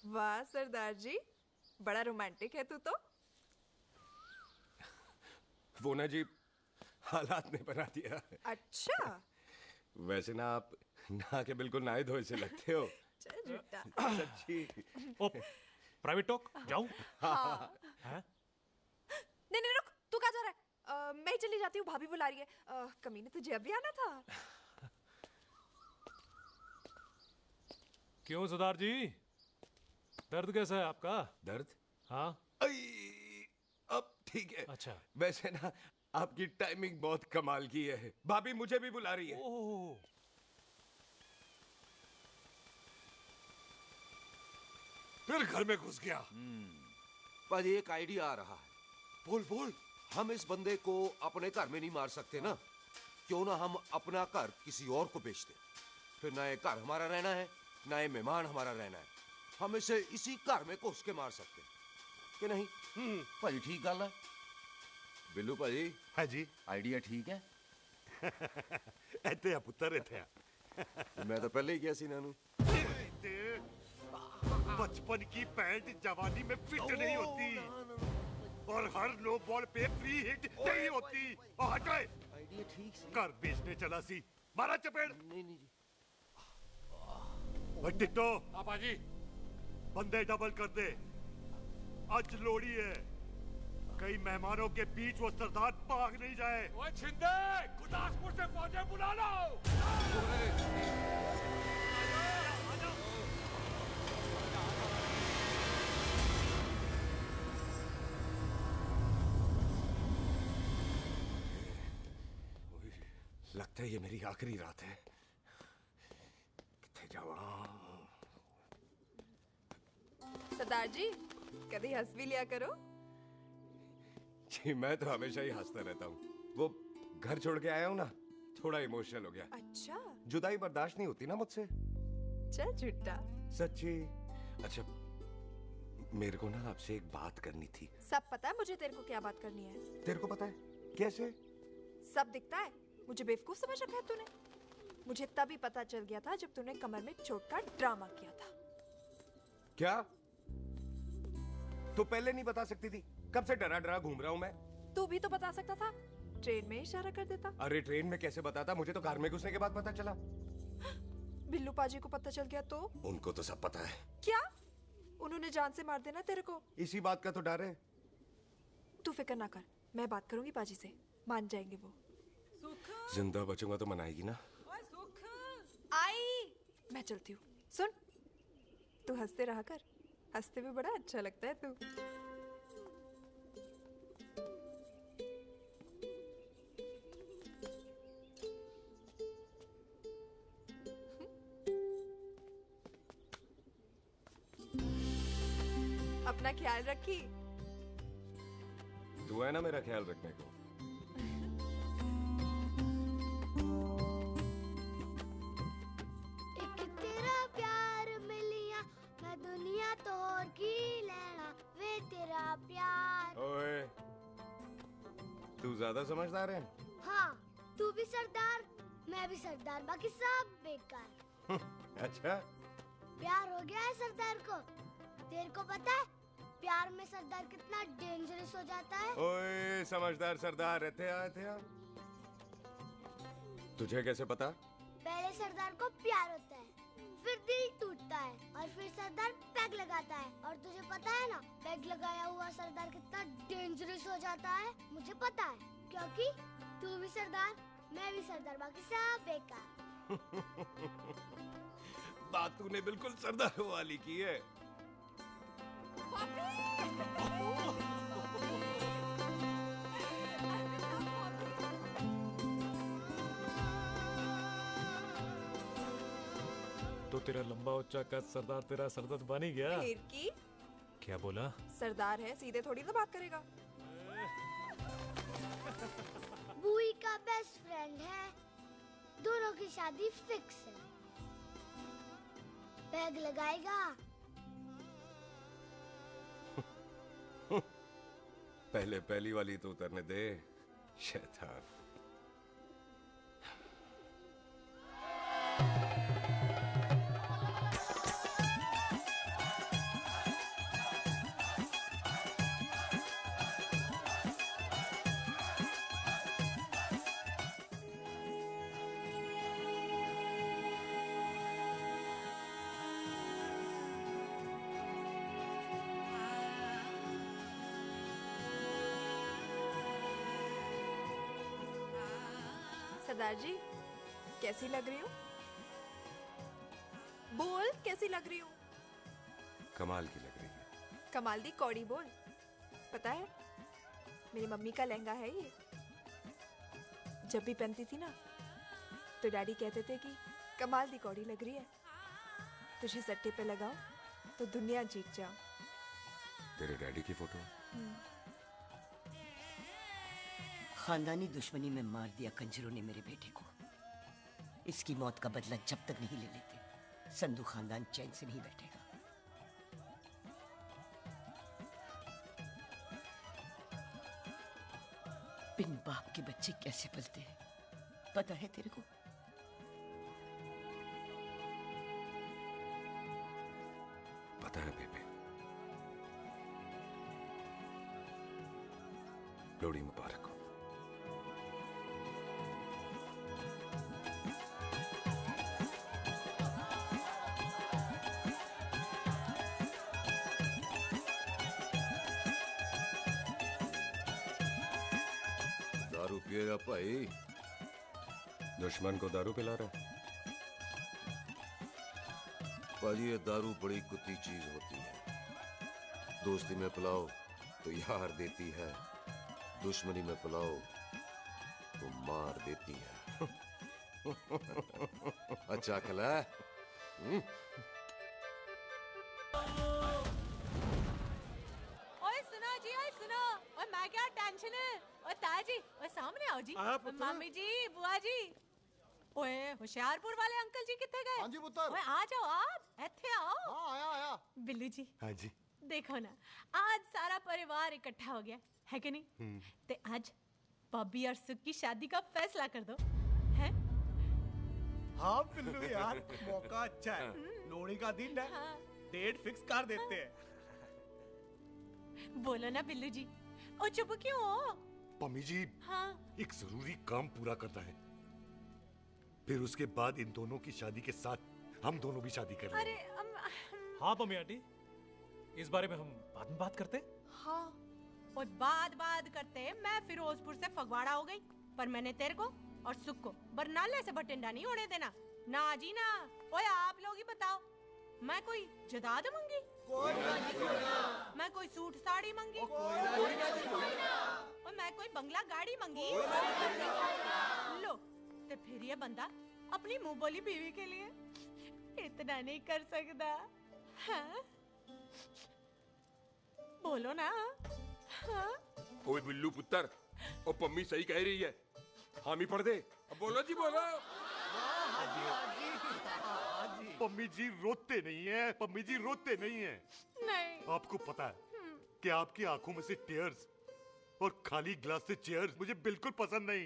वाह सरदार जी, बड़ा रोमांटिक है तू तो। वो ना जी, हालात ने बना दिया। अच्छा। वैसे ना आप नहा के बिल्कुल नहाए धोए से लगते हो। चल झूठा। सच्ची। ओ, प्राइवेट टॉक जाऊं? हाँ। हैं? नहीं नहीं रुक, तू कहाँ जा रहा है? मैं ही चली जाती हूँ, भाभी बुला रही है। कमीने तुझे अभी आना था। क्यों सरदार जी, दर्द कैसा है आपका? दर्द? हाँ। अब ठीक है। अच्छा। वैसे ना आपकी टाइमिंग बहुत कमाल की है। भाभी मुझे भी बुला रही है। फिर घर में घुस गया। पाजी एक आइडिया आ रहा है। बोल बोल। हम इस बंदे को अपने घर में नहीं मार सकते ना, क्यों ना हम अपना घर किसी और को बेच दें। फिर ना ये घर हमारा रहना है, ना ये मेहमान हमारा रहना है। हम इसे इसी घर में घुस के मार सकते हैं कि नहीं? पाजी ठीक गल है। बिल्लू पाजी। हाँ जी। आइडिया ठीक है। ऐते पुत्र ऐते। मैं तो पहले ही किया सी नानू। बचपन की पैंट जवानी में फिट नहीं होती और हर नो बॉल पे फ्री हिट नहीं होती। हटाए। आइडिया ठीक है। घर बेचने चला सी, मारा चपेट। नहीं नहीं जी। टिट्टो। पापा जी। बंदे डबल कर दे, आज लोड़ी है। कई मेहमानों के बीच वो सरदार भाग नहीं जाए। ओए छिंदे, गुरदासपुर से फौजें बुला लो। लगता है ये मेरी आखिरी रात है। किथे जावा? सरदार जी कभी हंस भी लिया करो। जी मैं तो हमेशा ही हंसता रहता हूँ। वो घर छोड़ के आया हूँ ना, थोड़ा इमोशनल हो गया। अच्छा जुदाई बर्दाश्त नहीं होती ना मुझसे। चल झूठा। सच्ची। अच्छा मेरे को ना आपसे एक बात करनी थी। सब पता है मुझे तेरे को क्या बात करनी है। तेरे को पता है? कैसे? सब दिखता है। मुझे बेवकूफ समझ रखा है तूने। मुझे तभी पता चल गया था जब तूने कमर में चोट का ड्रामा किया था। क्या? तो पहले नहीं बता सकती थी? कब से डरा डरा घूम रहा हूँ मैं। तू भी तो बता सकता था, ट्रेन में इशारा कर देता। अरे ट्रेन में कैसे बताता? मुझे तो कार में घुसने के बाद पता चला। बिल्लू पाजी को पता चल गया तो? उनको तो सब पता है। क्या? उन्होंने जान से मार देना तेरे को। इसी बात का तो डर है। तू फिक्र ना कर, मैं बात करूंगी पाजी से, मान जाएंगे वो। जिंदा बचूंगा तो मनाएगी ना? आई मैं चलती हूँ। सुन तू हंसते रहा कर, हंसते में बड़ा अच्छा लगता है तू। अपना ख्याल रखी। तू है ना मेरा ख्याल रखने को। एक तेरा प्यार मिलिया मैं दुनिया तोड़ की लेना वे तेरा प्यार। ओए तू ज्यादा समझदार है। हाँ तू भी सरदार मैं भी सरदार, बाकी सब बेकार। अच्छा प्यार हो गया है सरदार को। तेरे को पता है प्यार में सरदार कितना डेंजरस हो जाता है। ओए समझदार सरदार रहते आए थे आप। तुझे कैसे पता? पहले सरदार को प्यार होता है, फिर दिल टूटता है और फिर सरदार पैग लगाता है। और तुझे पता है ना पैग लगाया हुआ सरदार कितना डेंजरस हो जाता है। मुझे पता है क्योंकि तू भी सरदार मैं भी सरदार, बाकी सब बेकार। बात तूने बिल्कुल सरदार वाली की है। तो तेरा लंबा उच्चा कद सरदार तेरा सरदर्द बन ही गया। फिर की? क्या बोला? सरदार है सीधे थोड़ी ना बात करेगा। बुई का बेस्ट फ्रेंड है, दोनों की शादी फिक्स है। पैग लगाएगा। पहले पहली वाली तो उतरने दे शैतान। सरदार जी कैसी लग रही हूँ? बोल कैसी लग रही हूँ? कमाल की लग रही है। कमाल दी कौड़ी बोल। पता है मेरी मम्मी का लहंगा है ये। जब भी पहनती थी ना तो डैडी कहते थे कि कमाल दी कौड़ी लग रही है, तुझे सट्टे पे लगाओ तो दुनिया जीत जाओ। तेरे डैडी की फोटो? खानदानी दुश्मनी में मार दिया कंजरों ने मेरे बेटे को। इसकी मौत का बदला जब तक नहीं ले लेते संधू खानदान चैन से नहीं बैठेगा। बिन बाप के बच्चे कैसे पलते हैं पता है तेरे को? पता है बेबे। लोहड़ी मुबारक हो। दारू पिएगा भाई? दुश्मन को दारू पिला रहा है? भाजी ये दारू बड़ी कुत्ती चीज होती है। दोस्ती में पिलाओ तो यार देती है, दुश्मनी में पिलाओ तो मार देती है। अच्छा खिला है। ओए सुनो जी, ओए सुनो, ओए मैं क्या टेंशन है, ओए ताजी, ओए सामने आओ जी, आया ओए पुत्र। मामी जी, बुआ जी, ओए होशियारपुर वाले अंकल जी कितने गए? हाँ जी पुत्र। ओए आ जाओ आप, इत्थे आओ। हाँ आया आया। बिल्लू जी, हाँ जी। देखो ना, आज सारा परिवार इकट्ठा हो गया है कि नहीं? ते आज बॉबी और सुख की शादी का फैसला कर दो, हैं? हाँ बिल्लू यार, मौका अच्छा है, लोहड़ी का दिन है, डेट फिक्स कर देते हैं। बोलो ना बिल्लू जी, ओ चुप क्यों हो? पम्मी जी, हाँ एक जरूरी काम पूरा करना है, फिर उसके बाद इन दोनों की शादी के साथ हम दोनों भी शादी कर अरे लेंगे। हाँ पम्मी आंटी, इस बारे में हम बाद में बात करते हैं। हाँ और बाद करते मैं फिरोजपुर से फगवाड़ा हो गई, पर मैंने तेरे को और सुख को बरनाले से बठिंडा नहीं होने देना, ना जी ना। ओए आप लोग ही बताओ, मैं कोई जदाद मंगी, मैं कोई सूट साड़ी मंगी, और मैं कोई बंगला गाड़ी मंगी, लो तो फिर ये बंदा अपनी मुंह बोली बीवी के लिए इतना नहीं कर सकता, हाँ? बोलो ना। हाँ? ओए बिल्लू पुत्र, ओ पम्मी सही कह रही है, हामी पढ़ दे। अब बोलो जी बोलो। पम्मी जी रोते नहीं है, पम्मी जी रोते नहीं है। नहीं। आपको पता है कि आपकी आंखों में से टीयर्स और खाली ग्लास से चेयर्स मुझे बिल्कुल पसंद नहीं।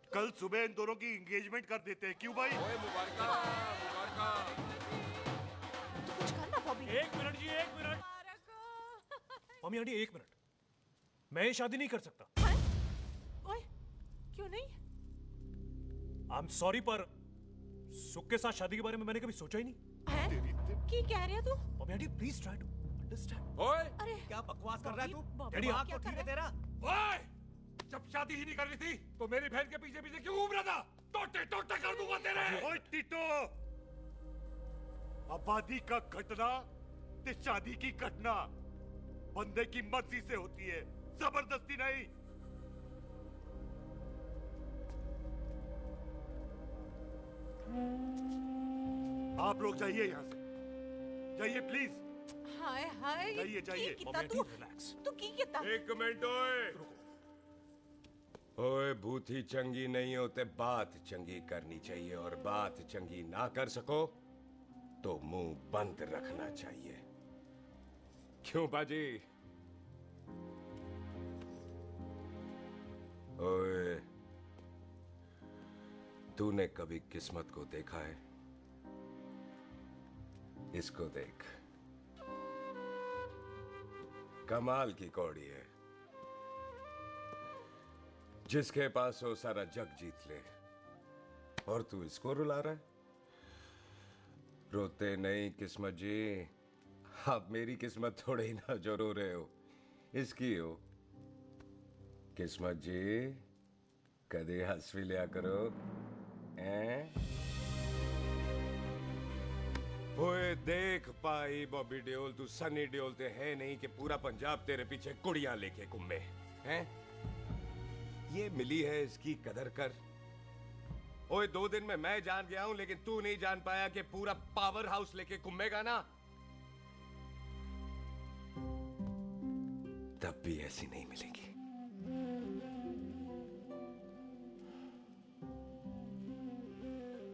कल सुबह इन दोनों की एंगेजमेंट कर देते हैं, क्यों भाई? कुछ करना बॉबी। एक मिनट जी, एक मिनट। मम्मी आंटी एक मिनट, मैं ये शादी नहीं कर सकता। ओए क्यों नहीं? आई एम सॉरी, पर सुख के साथ शादी के बारे में मैंने कभी सोचा ही नहीं। की कह रहे तू? Mummy aunty please try to understand. ओए अरे क्या बकवास कर रहा है तू? डैडी, दिमाग क्या तो कर ठीक है रहा तेरा? ओए, जब शादी ही नहीं करनी थी तो मेरी बहन के पीछे पीछे क्यों घूम रहा था? टोटे टोटे कर दूंगा तेरे। ओए टीटो, आबादी का घटना ते शादी की घटना बंदे की मर्जी से होती है, जबरदस्ती नहीं। आप लोग जाइए यहाँ से, जाइए प्लीज। हाय हाय, जाइए, जाइए। की कितना तू की कितना? एक मिनट ओए। ओए भूथी चंगी नहीं होते, बात चंगी करनी चाहिए, और बात चंगी ना कर सको तो मुंह बंद रखना चाहिए। क्यों बाजी? ओए, तूने कभी किस्मत को देखा है? इसको देख, कमाल की कौड़ी है, जिसके पास हो सारा जग जीत ले, और तू इसको रुला रहा है? रोते नहीं किस्मत जी, आप मेरी किस्मत थोड़े ही ना जो रो रहे हो, इसकी हो। किस्मत जी कदे हंस भी लिया करो, हैं? ओए देख पाई बॉबी देओल, तू सनी देओल ते है नहीं कि पूरा पंजाब तेरे पीछे कुड़ियां लेके घूमे हैं? ये मिली है, इसकी कदर कर। ओए 2 दिन में मैं जान गया हूं, लेकिन तू नहीं जान पाया कि पूरा पावर हाउस लेके घूमेगा ना, तब भी ऐसी नहीं मिलेगी।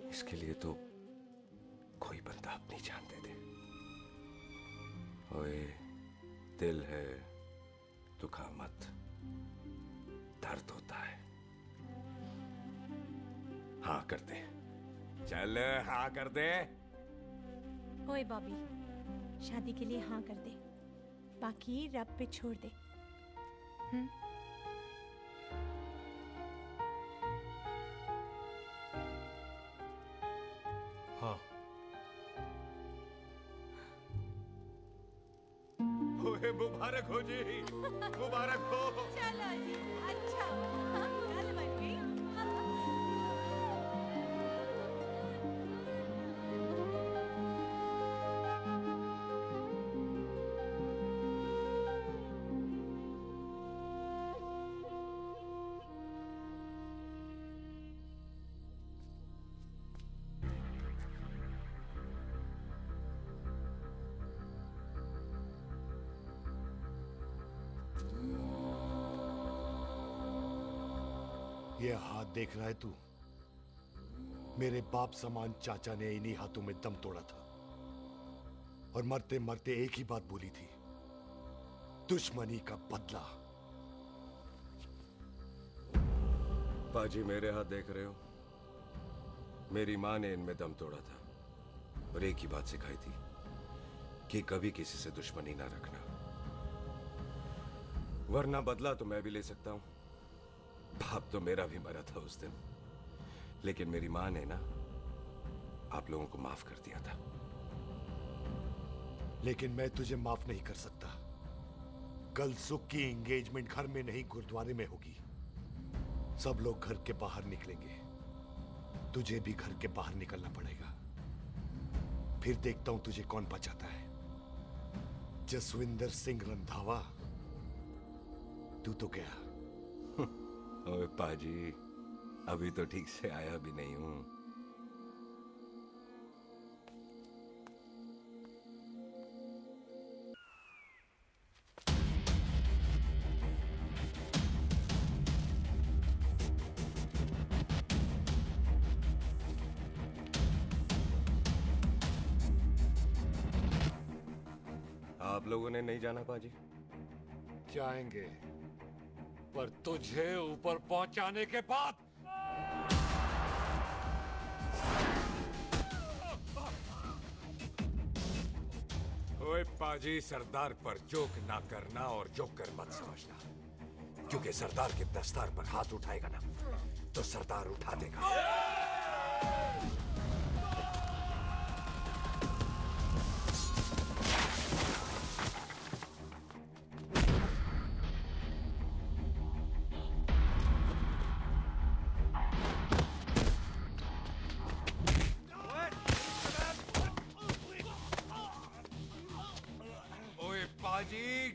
इसके लिए तो कोई बंदा अपनी जान दे दे। ओए दिल है, दुखा मत, दर्द होता है। हाँ कर दे, चल हाँ कर दे। ओए बॉबी, शादी के लिए हाँ कर दे, बाकी रब पे छोड़ दे। हाँ। ओए मुबारक हो जी, मुबारक हो। चलो जी, अच्छा गल बन गई। ये हाथ देख रहा है तू? मेरे बाप समान चाचा ने इन्हीं हाथों में दम तोड़ा था और मरते मरते एक ही बात बोली थी, दुश्मनी का बदला। पाजी मेरे हाथ देख रहे हो? मेरी माँ ने इनमें दम तोड़ा था और एक ही बात सिखाई थी कि कभी किसी से दुश्मनी ना रखना, वरना बदला तो मैं भी ले सकता हूं। बाप तो मेरा भी मरा था उस दिन, लेकिन मेरी माँ ने ना आप लोगों को माफ कर दिया था। लेकिन मैं तुझे माफ नहीं कर सकता। कल सुख की एंगेजमेंट घर में नहीं गुरुद्वारे में होगी। सब लोग घर के बाहर निकलेंगे, तुझे भी घर के बाहर निकलना पड़ेगा। फिर देखता हूं तुझे कौन बचाता है, जसविंदर सिंह रंधावा तू तो क्या? ओए पाजी, अभी तो ठीक से आया भी नहीं हूं। आप लोगों ने नहीं जाना पाजी? जाएंगे, पर तुझे ऊपर पहुंचाने के बाद। ओए पाजी, सरदार पर जोक ना करना और जोकर मत समझना, क्योंकि सरदार के दस्तार पर हाथ उठाएगा ना तो सरदार उठा देगा।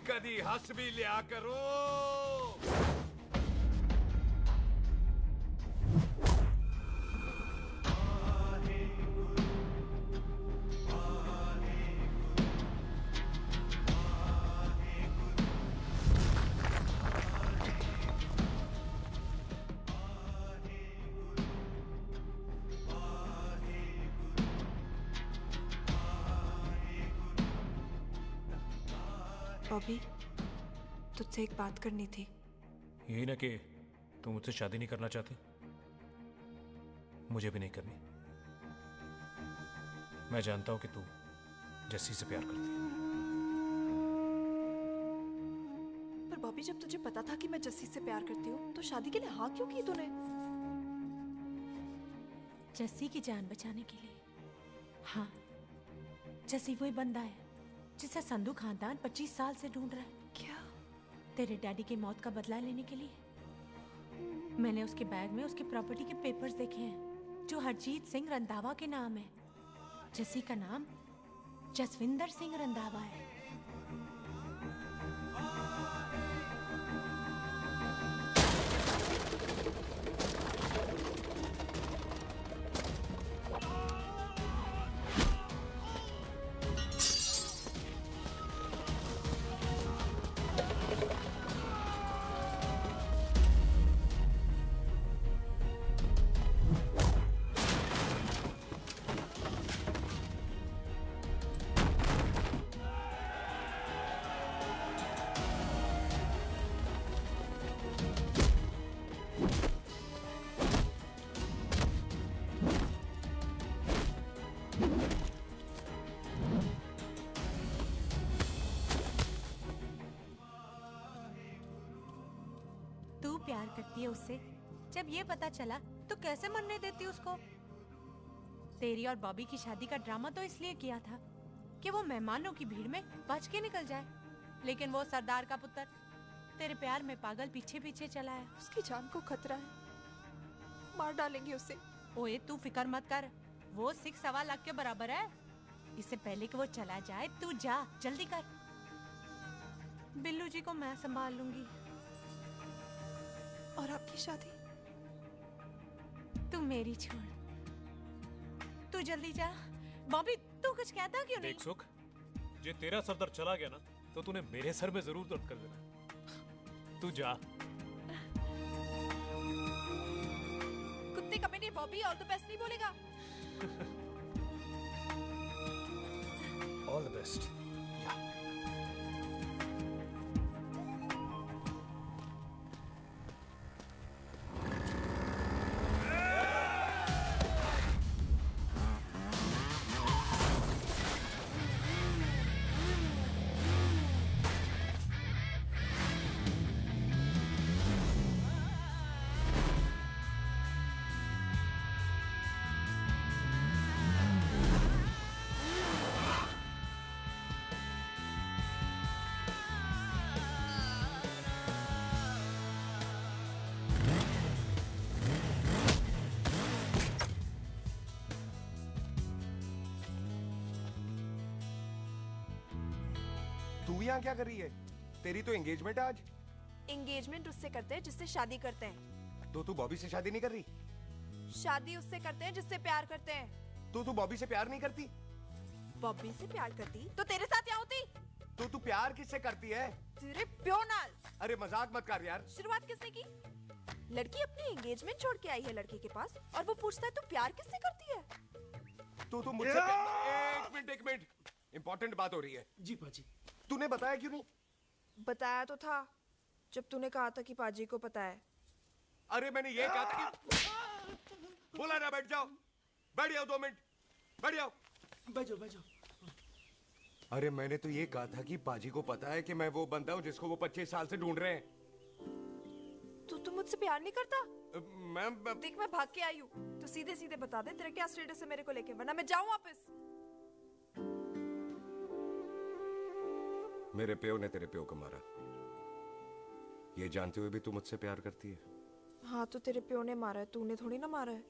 कदी हंस भी लिया करो। बॉबी, तुझसे एक बात करनी थी। यही ना कि तुम मुझसे शादी नहीं करना चाहती, मुझे भी नहीं करनी। मैं जानता हूं कि तू जस्सी से प्यार करती है। पर बॉबी, जब तुझे पता था कि मैं जस्सी से प्यार करती हूँ तो शादी के लिए हाँ क्यों की तूने? जस्सी की जान बचाने के लिए। हाँ, जस्सी वही बंदा है जिसे संधू खानदान 25 साल से ढूंढ रहा है। क्या? तेरे डैडी की मौत का बदला लेने के लिए। मैंने उसके बैग में उसकी प्रॉपर्टी के पेपर्स देखे हैं जो हरजीत सिंह रंधावा के नाम है। जस्सी का नाम जसविंदर सिंह रंधावा है। प्यार करती है उससे। जब ये पता चला तो कैसे मरने देती उसको? तेरी और बॉबी की शादी का ड्रामा तो इसलिए किया था कि वो मेहमानों की भीड़ में बच के निकल जाए, लेकिन वो सरदार का पुत्र तेरे प्यार में पागल पीछे पीछे चला है। उसकी जान को खतरा है, मार डालेंगे उसे। ओए तू फिक्र मत कर, वो 6.25 लाख के बराबर है। इससे पहले कि वो चला जाए तू जा, जल्दी कर। बिल्लू जी को मैं संभाल लूंगी। और आपकी शादी? तू मेरी छोड़, तू जल्दी जा। बॉबी तू कुछ कहता क्यों नहीं? देख सुख, जे तेरा सरदार चला गया ना तो तूने मेरे सर में जरूर दर्द कर देना। तू जा। अपने committee Bobby all the best नहीं बोलेगा? All the best. तू यहाँ क्या कर रही है? तेरी तो एंगेजमेंट है आज। एंगेजमेंट उससे करते हैं जिससे शादी करते हैं। तो तू बॉबी से शादी नहीं कर रही? शादी उससे करते हैं जिससे प्यार करते हैं। तो तू बॉबी से प्यार नहीं करती? बॉबी से प्यार करती तो तेरे साथ क्या होती? तो तू प्यार किससे करती है? तेरे प्यो नाल। अरे मजाक मत कर यार। शुरुआत किसने की? लड़की अपनी एंगेजमेंट छोड़ के आई है लड़के के पास और वो पूछता है तू प्यार किससे करती है? तो मुझसे एक मिनट इंपॉर्टेंट बात हो रही है। जी पाजी। तूने बताया क्यों नहीं? बताया तो था जब तूने कहा था कि पाजी को पता है। अरे मैंने ये कहा था कि बोला ना बैठ जाओ। बैठ जाओ 2 मिनट। बैठ जाओ। बैठ जाओ। अरे मैंने तो ये कहा था कि पाजी को पता है कि मैं वो बंदा हूँ जिसको वो 25 साल से ढूंढ रहे हैं। तो तू मुझसे प्यार नहीं करता? मैं देख मैं भाग के आई हूँ। तो सीधे सीधे बता दे तेरा क्या स्टेटस है मेरे को लेके, वरना मैं जाऊँ वापस। मेरे प्यो ने तेरे प्यो को मारा, ये जानते हुए भी तू मुझसे प्यार करती है? हाँ तो तेरे प्यो ने मारा है, तूने थोड़ी ना मारा है।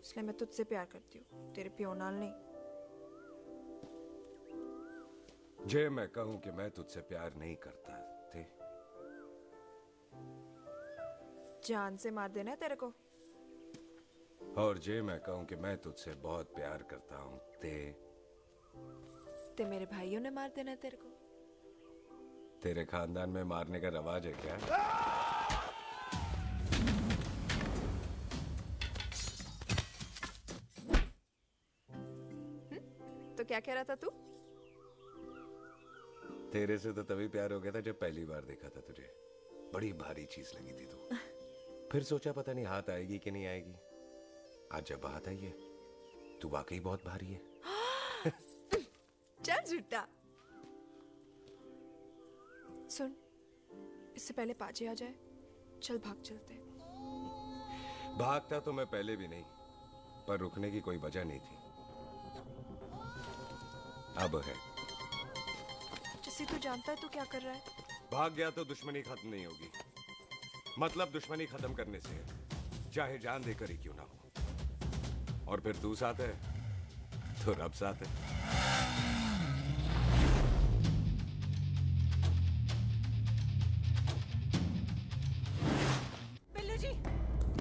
इसलिए मैं तुझसे प्यार करती हूँ, तेरे प्यो नाल नहीं। जे मैं कहूं कि मैं तुझसे प्यार नहीं करता थे, जान से मार देना है तेरे को। और जे मैं कहूं कि मैं तुझसे बहुत प्यार करता हूं ते मेरे भाइयों ने मार देना है तेरे को। तेरे खानदान में मारने का रवाज है क्या? तो क्या कह रहा था तू? तेरे से तो तभी प्यार हो गया था जब पहली बार देखा था तुझे। बड़ी भारी चीज लगी थी तू। फिर सोचा पता नहीं हाथ आएगी कि नहीं आएगी। आज जब हाथ आई है तू वाकई बहुत भारी है। चल झूठा। सुन, इससे पहले पाजी आ जाए, चल भाग चलते। भागता तो मैं पहले भी नहीं, पर रुकने की कोई वजह नहीं थी। अब है। जैसे तू जानता है तू क्या कर रहा है। भाग गया तो दुश्मनी खत्म नहीं होगी। मतलब दुश्मनी खत्म करने से है, चाहे जान देकर ही क्यों ना हो। और फिर तू साथ है तो रब साथ है।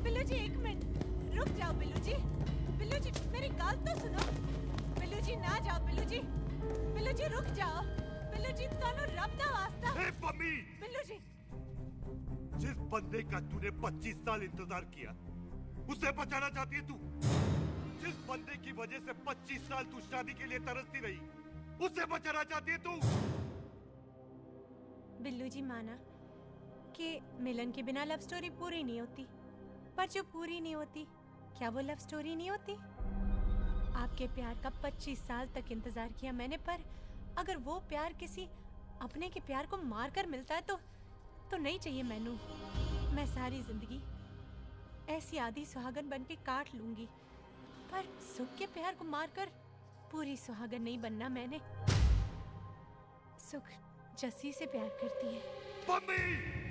बिल्लू जी 1 मिनट रुक जाओ। बिल्लू जी मेरी बात तो सुनो। बिल्लू जी ना जाओ। बिल्लू जी रुक जाओ। बिल्लू जी तानो रब दा वास्ता। ए पम्मी, बिल्लू जी जिस बंदे का तूने 25 साल इंतजार किया उसे बचाना चाहती है तू। जिस बंदे की वजह से 25 साल तू शादी के लिए तरसती रही उसे बचाना चाहती है तू। बिल्लू जी माना कि मिलन के बिना लव स्टोरी पूरी नहीं होती, पर जो पूरी नहीं होती क्या वो लव स्टोरी नहीं होती? आपके प्यार का 25 साल तक इंतजार किया मैंने, पर अगर वो प्यार किसी अपने के प्यार को मारकर मिलता है तो नहीं चाहिए मैनू। मैं सारी जिंदगी ऐसी आधी सुहागन बन के काट लूंगी, पर सुख के प्यार को मारकर पूरी सुहागन नहीं बनना मैंने। सुख जस्सी से प्यार करती है। पम्मी!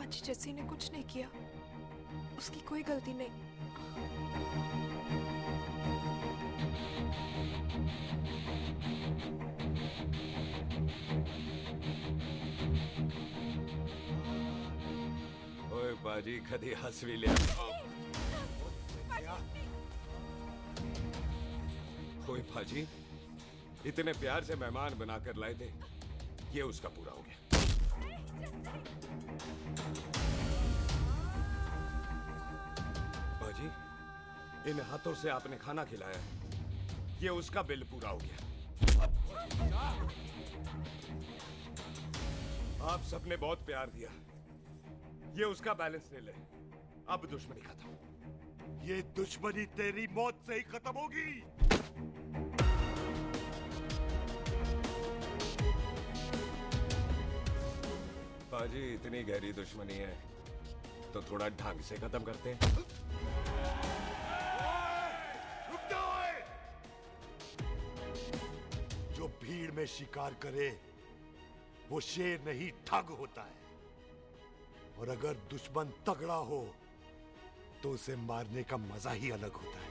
पाजी जस्सी ने कुछ नहीं किया, उसकी कोई गलती नहीं। ओए बाजी कदी हंस भी लिया। ओए बाजी इतने प्यार से मेहमान बनाकर लाए थे, ये उसका पूरा हो गया। बाजी इन हाथों से आपने खाना खिलाया है, ये उसका बिल पूरा हो गया। आप सबने बहुत प्यार दिया, ये उसका बैलेंस ले ले। अब दुश्मनी खत्म। ये दुश्मनी तेरी मौत से ही खत्म होगी। बाजी इतनी गहरी दुश्मनी है तो थोड़ा ढंग से खत्म करते हैं। रुक जाओ! जो भीड़ में शिकार करे वो शेर नहीं ठग होता है, और अगर दुश्मन तगड़ा हो तो उसे मारने का मजा ही अलग होता है।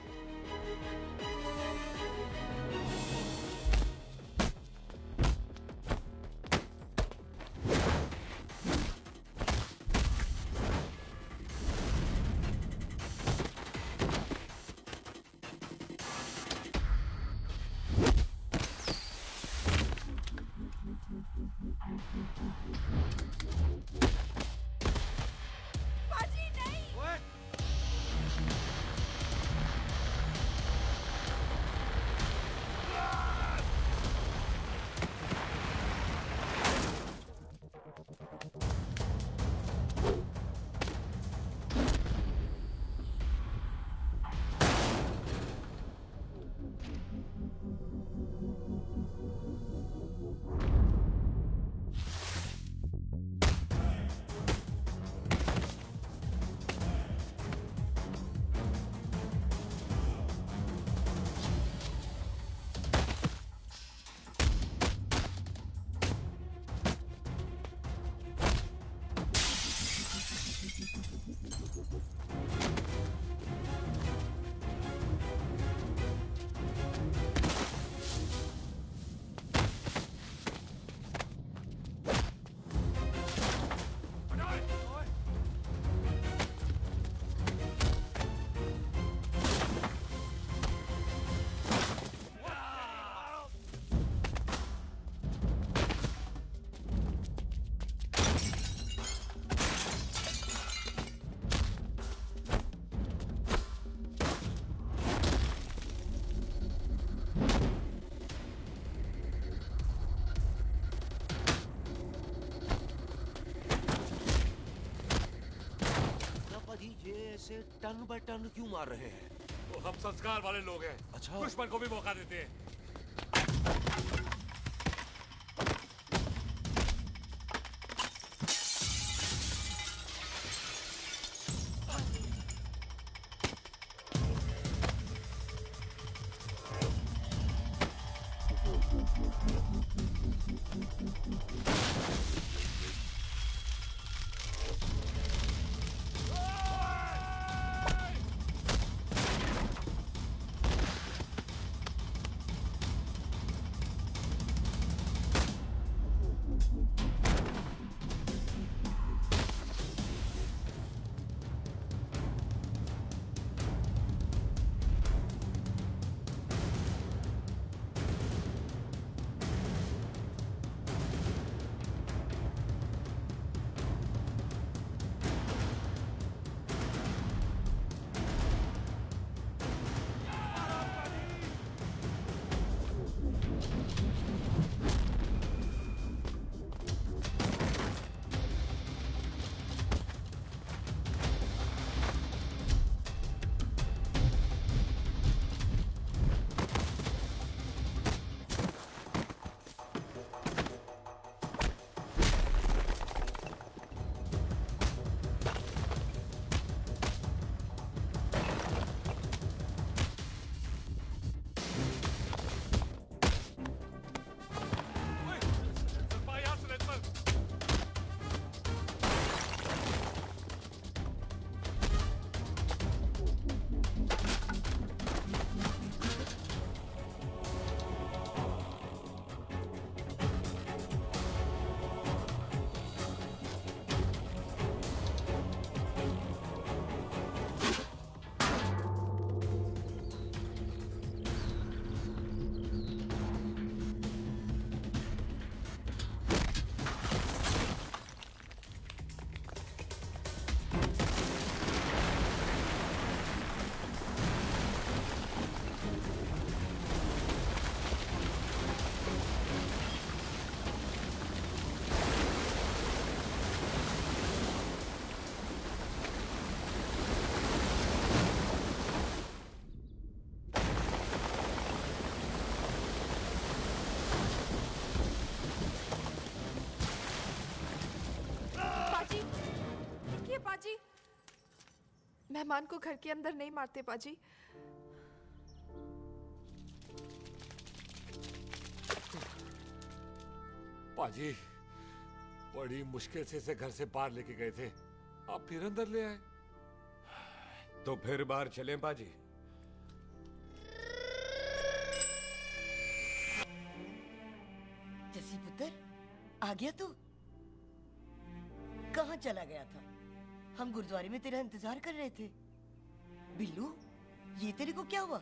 ऐसे टन बाय टन क्यों मार रहे हैं? वो हम संस्कार वाले लोग हैं। अच्छा। दुश्मन को भी मौका देते हैं। मेहमान को घर के अंदर नहीं मारते पाजी। पाजी, बड़ी मुश्किल से इसे घर से बाहर लेके गए थे, आप फिर अंदर ले आए। तो फिर बाहर चलें पाजी? जसी पुत्र, आ गया तू? कहाँ चला गया था? हम गुरुद्वारे में तेरा इंतजार कर रहे थे। बिल्लू, ये तेरे को क्या हुआ?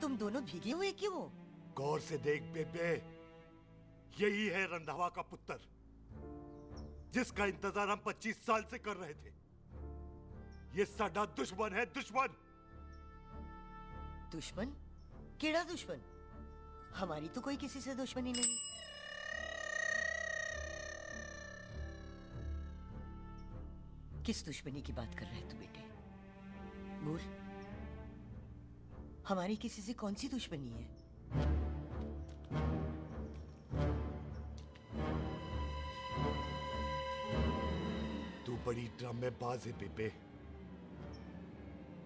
तुम दोनों भीगे हुए क्यों हो? गौर से देख बेबे, यही है रंधावा का पुत्र, जिसका इंतजार हम 25 साल से कर रहे थे। ये साडा दुश्मन है, दुश्मन। दुश्मन? केड़ा दुश्मन? हमारी तो कोई किसी से दुश्मनी नहीं। किस दुश्मनी की बात कर रहे तू बेटे? बोल, हमारी किसी से कौन सी दुश्मनी है? तू बड़ी ड्रामेबाज है बेबे।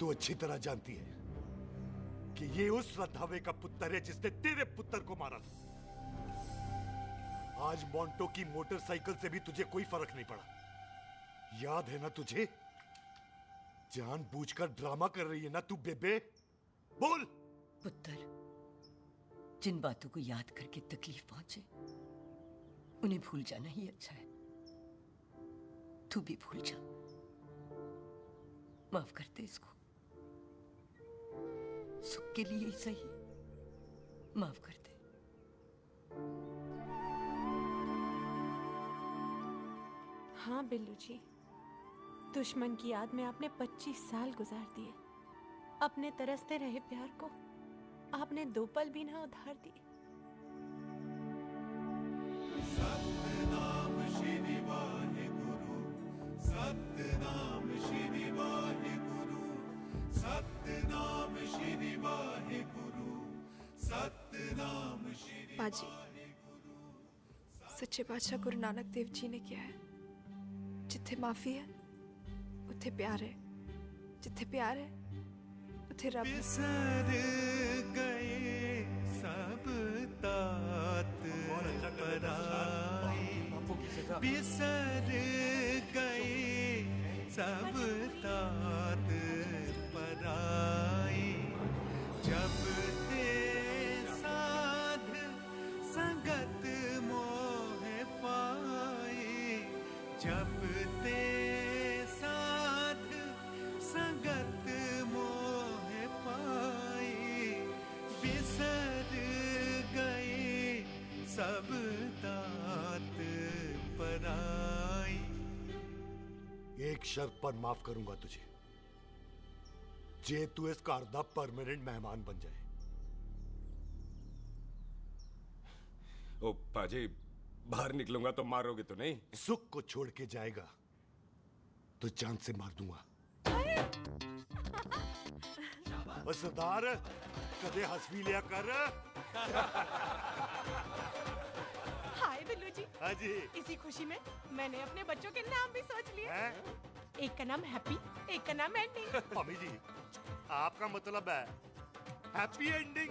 तू अच्छी तरह जानती है कि ये उस रंधावे का पुत्र है जिसने तेरे पुत्र को मारा था। आज मोंटो की मोटरसाइकिल से भी तुझे कोई फर्क नहीं पड़ा। याद है ना तुझे? जानबूझकर ड्रामा कर रही है ना तू बेबे? बोल। पुत्र, जिन बातों को याद करके तकलीफ पहुंचे, उन्हें भूल जाना ही अच्छा है। तू भी भूल जा। माफ कर दे इसको। सुख के लिए ही सही, माफ कर दे। हाँ बिल्लू जी, दुश्मन की याद में आपने 25 साल गुजार दिए। अपने तरसते रहे प्यार को आपने 2 पल भी ना उधार दिए। सतनाम श्री वाहेगुरु, सतनाम श्री वाहेगुरु, सतनाम श्री वाहेगुरु, सतनाम श्री। पाजी, सच्चे बादशाह गुरु नानक देव जी ने किया है, जिथे माफी है उथे प्यार है, जिथे प्यार है उथे रब। बिसर गए सब तात पराई, बिसर गए सब तात पराई। जब ते साध संगत मोह पाई, जब ते साध संगत मोह पाई, बिसर गए सब तात पराई। एक शर्त पर माफ करूंगा तुझे, जे तू इस घर दा परमानेंट मेहमान बन जाए। ओ पाजी, बाहर निकलूंगा तो मारोगे तो नहीं? सुख को छोड़ के जाएगा तो जान से मार दूंगा। ओ सरदार, कदे हंस भी लिया कर। हाय बिल्लू जी। हाँ जी। इसी खुशी में मैंने अपने बच्चों के नाम भी सोच लिए। एक का नाम हैप्पी, एक का नाम एंडिंग। मम्मी जी, आपका मतलब है हैप्पी एंडिंग।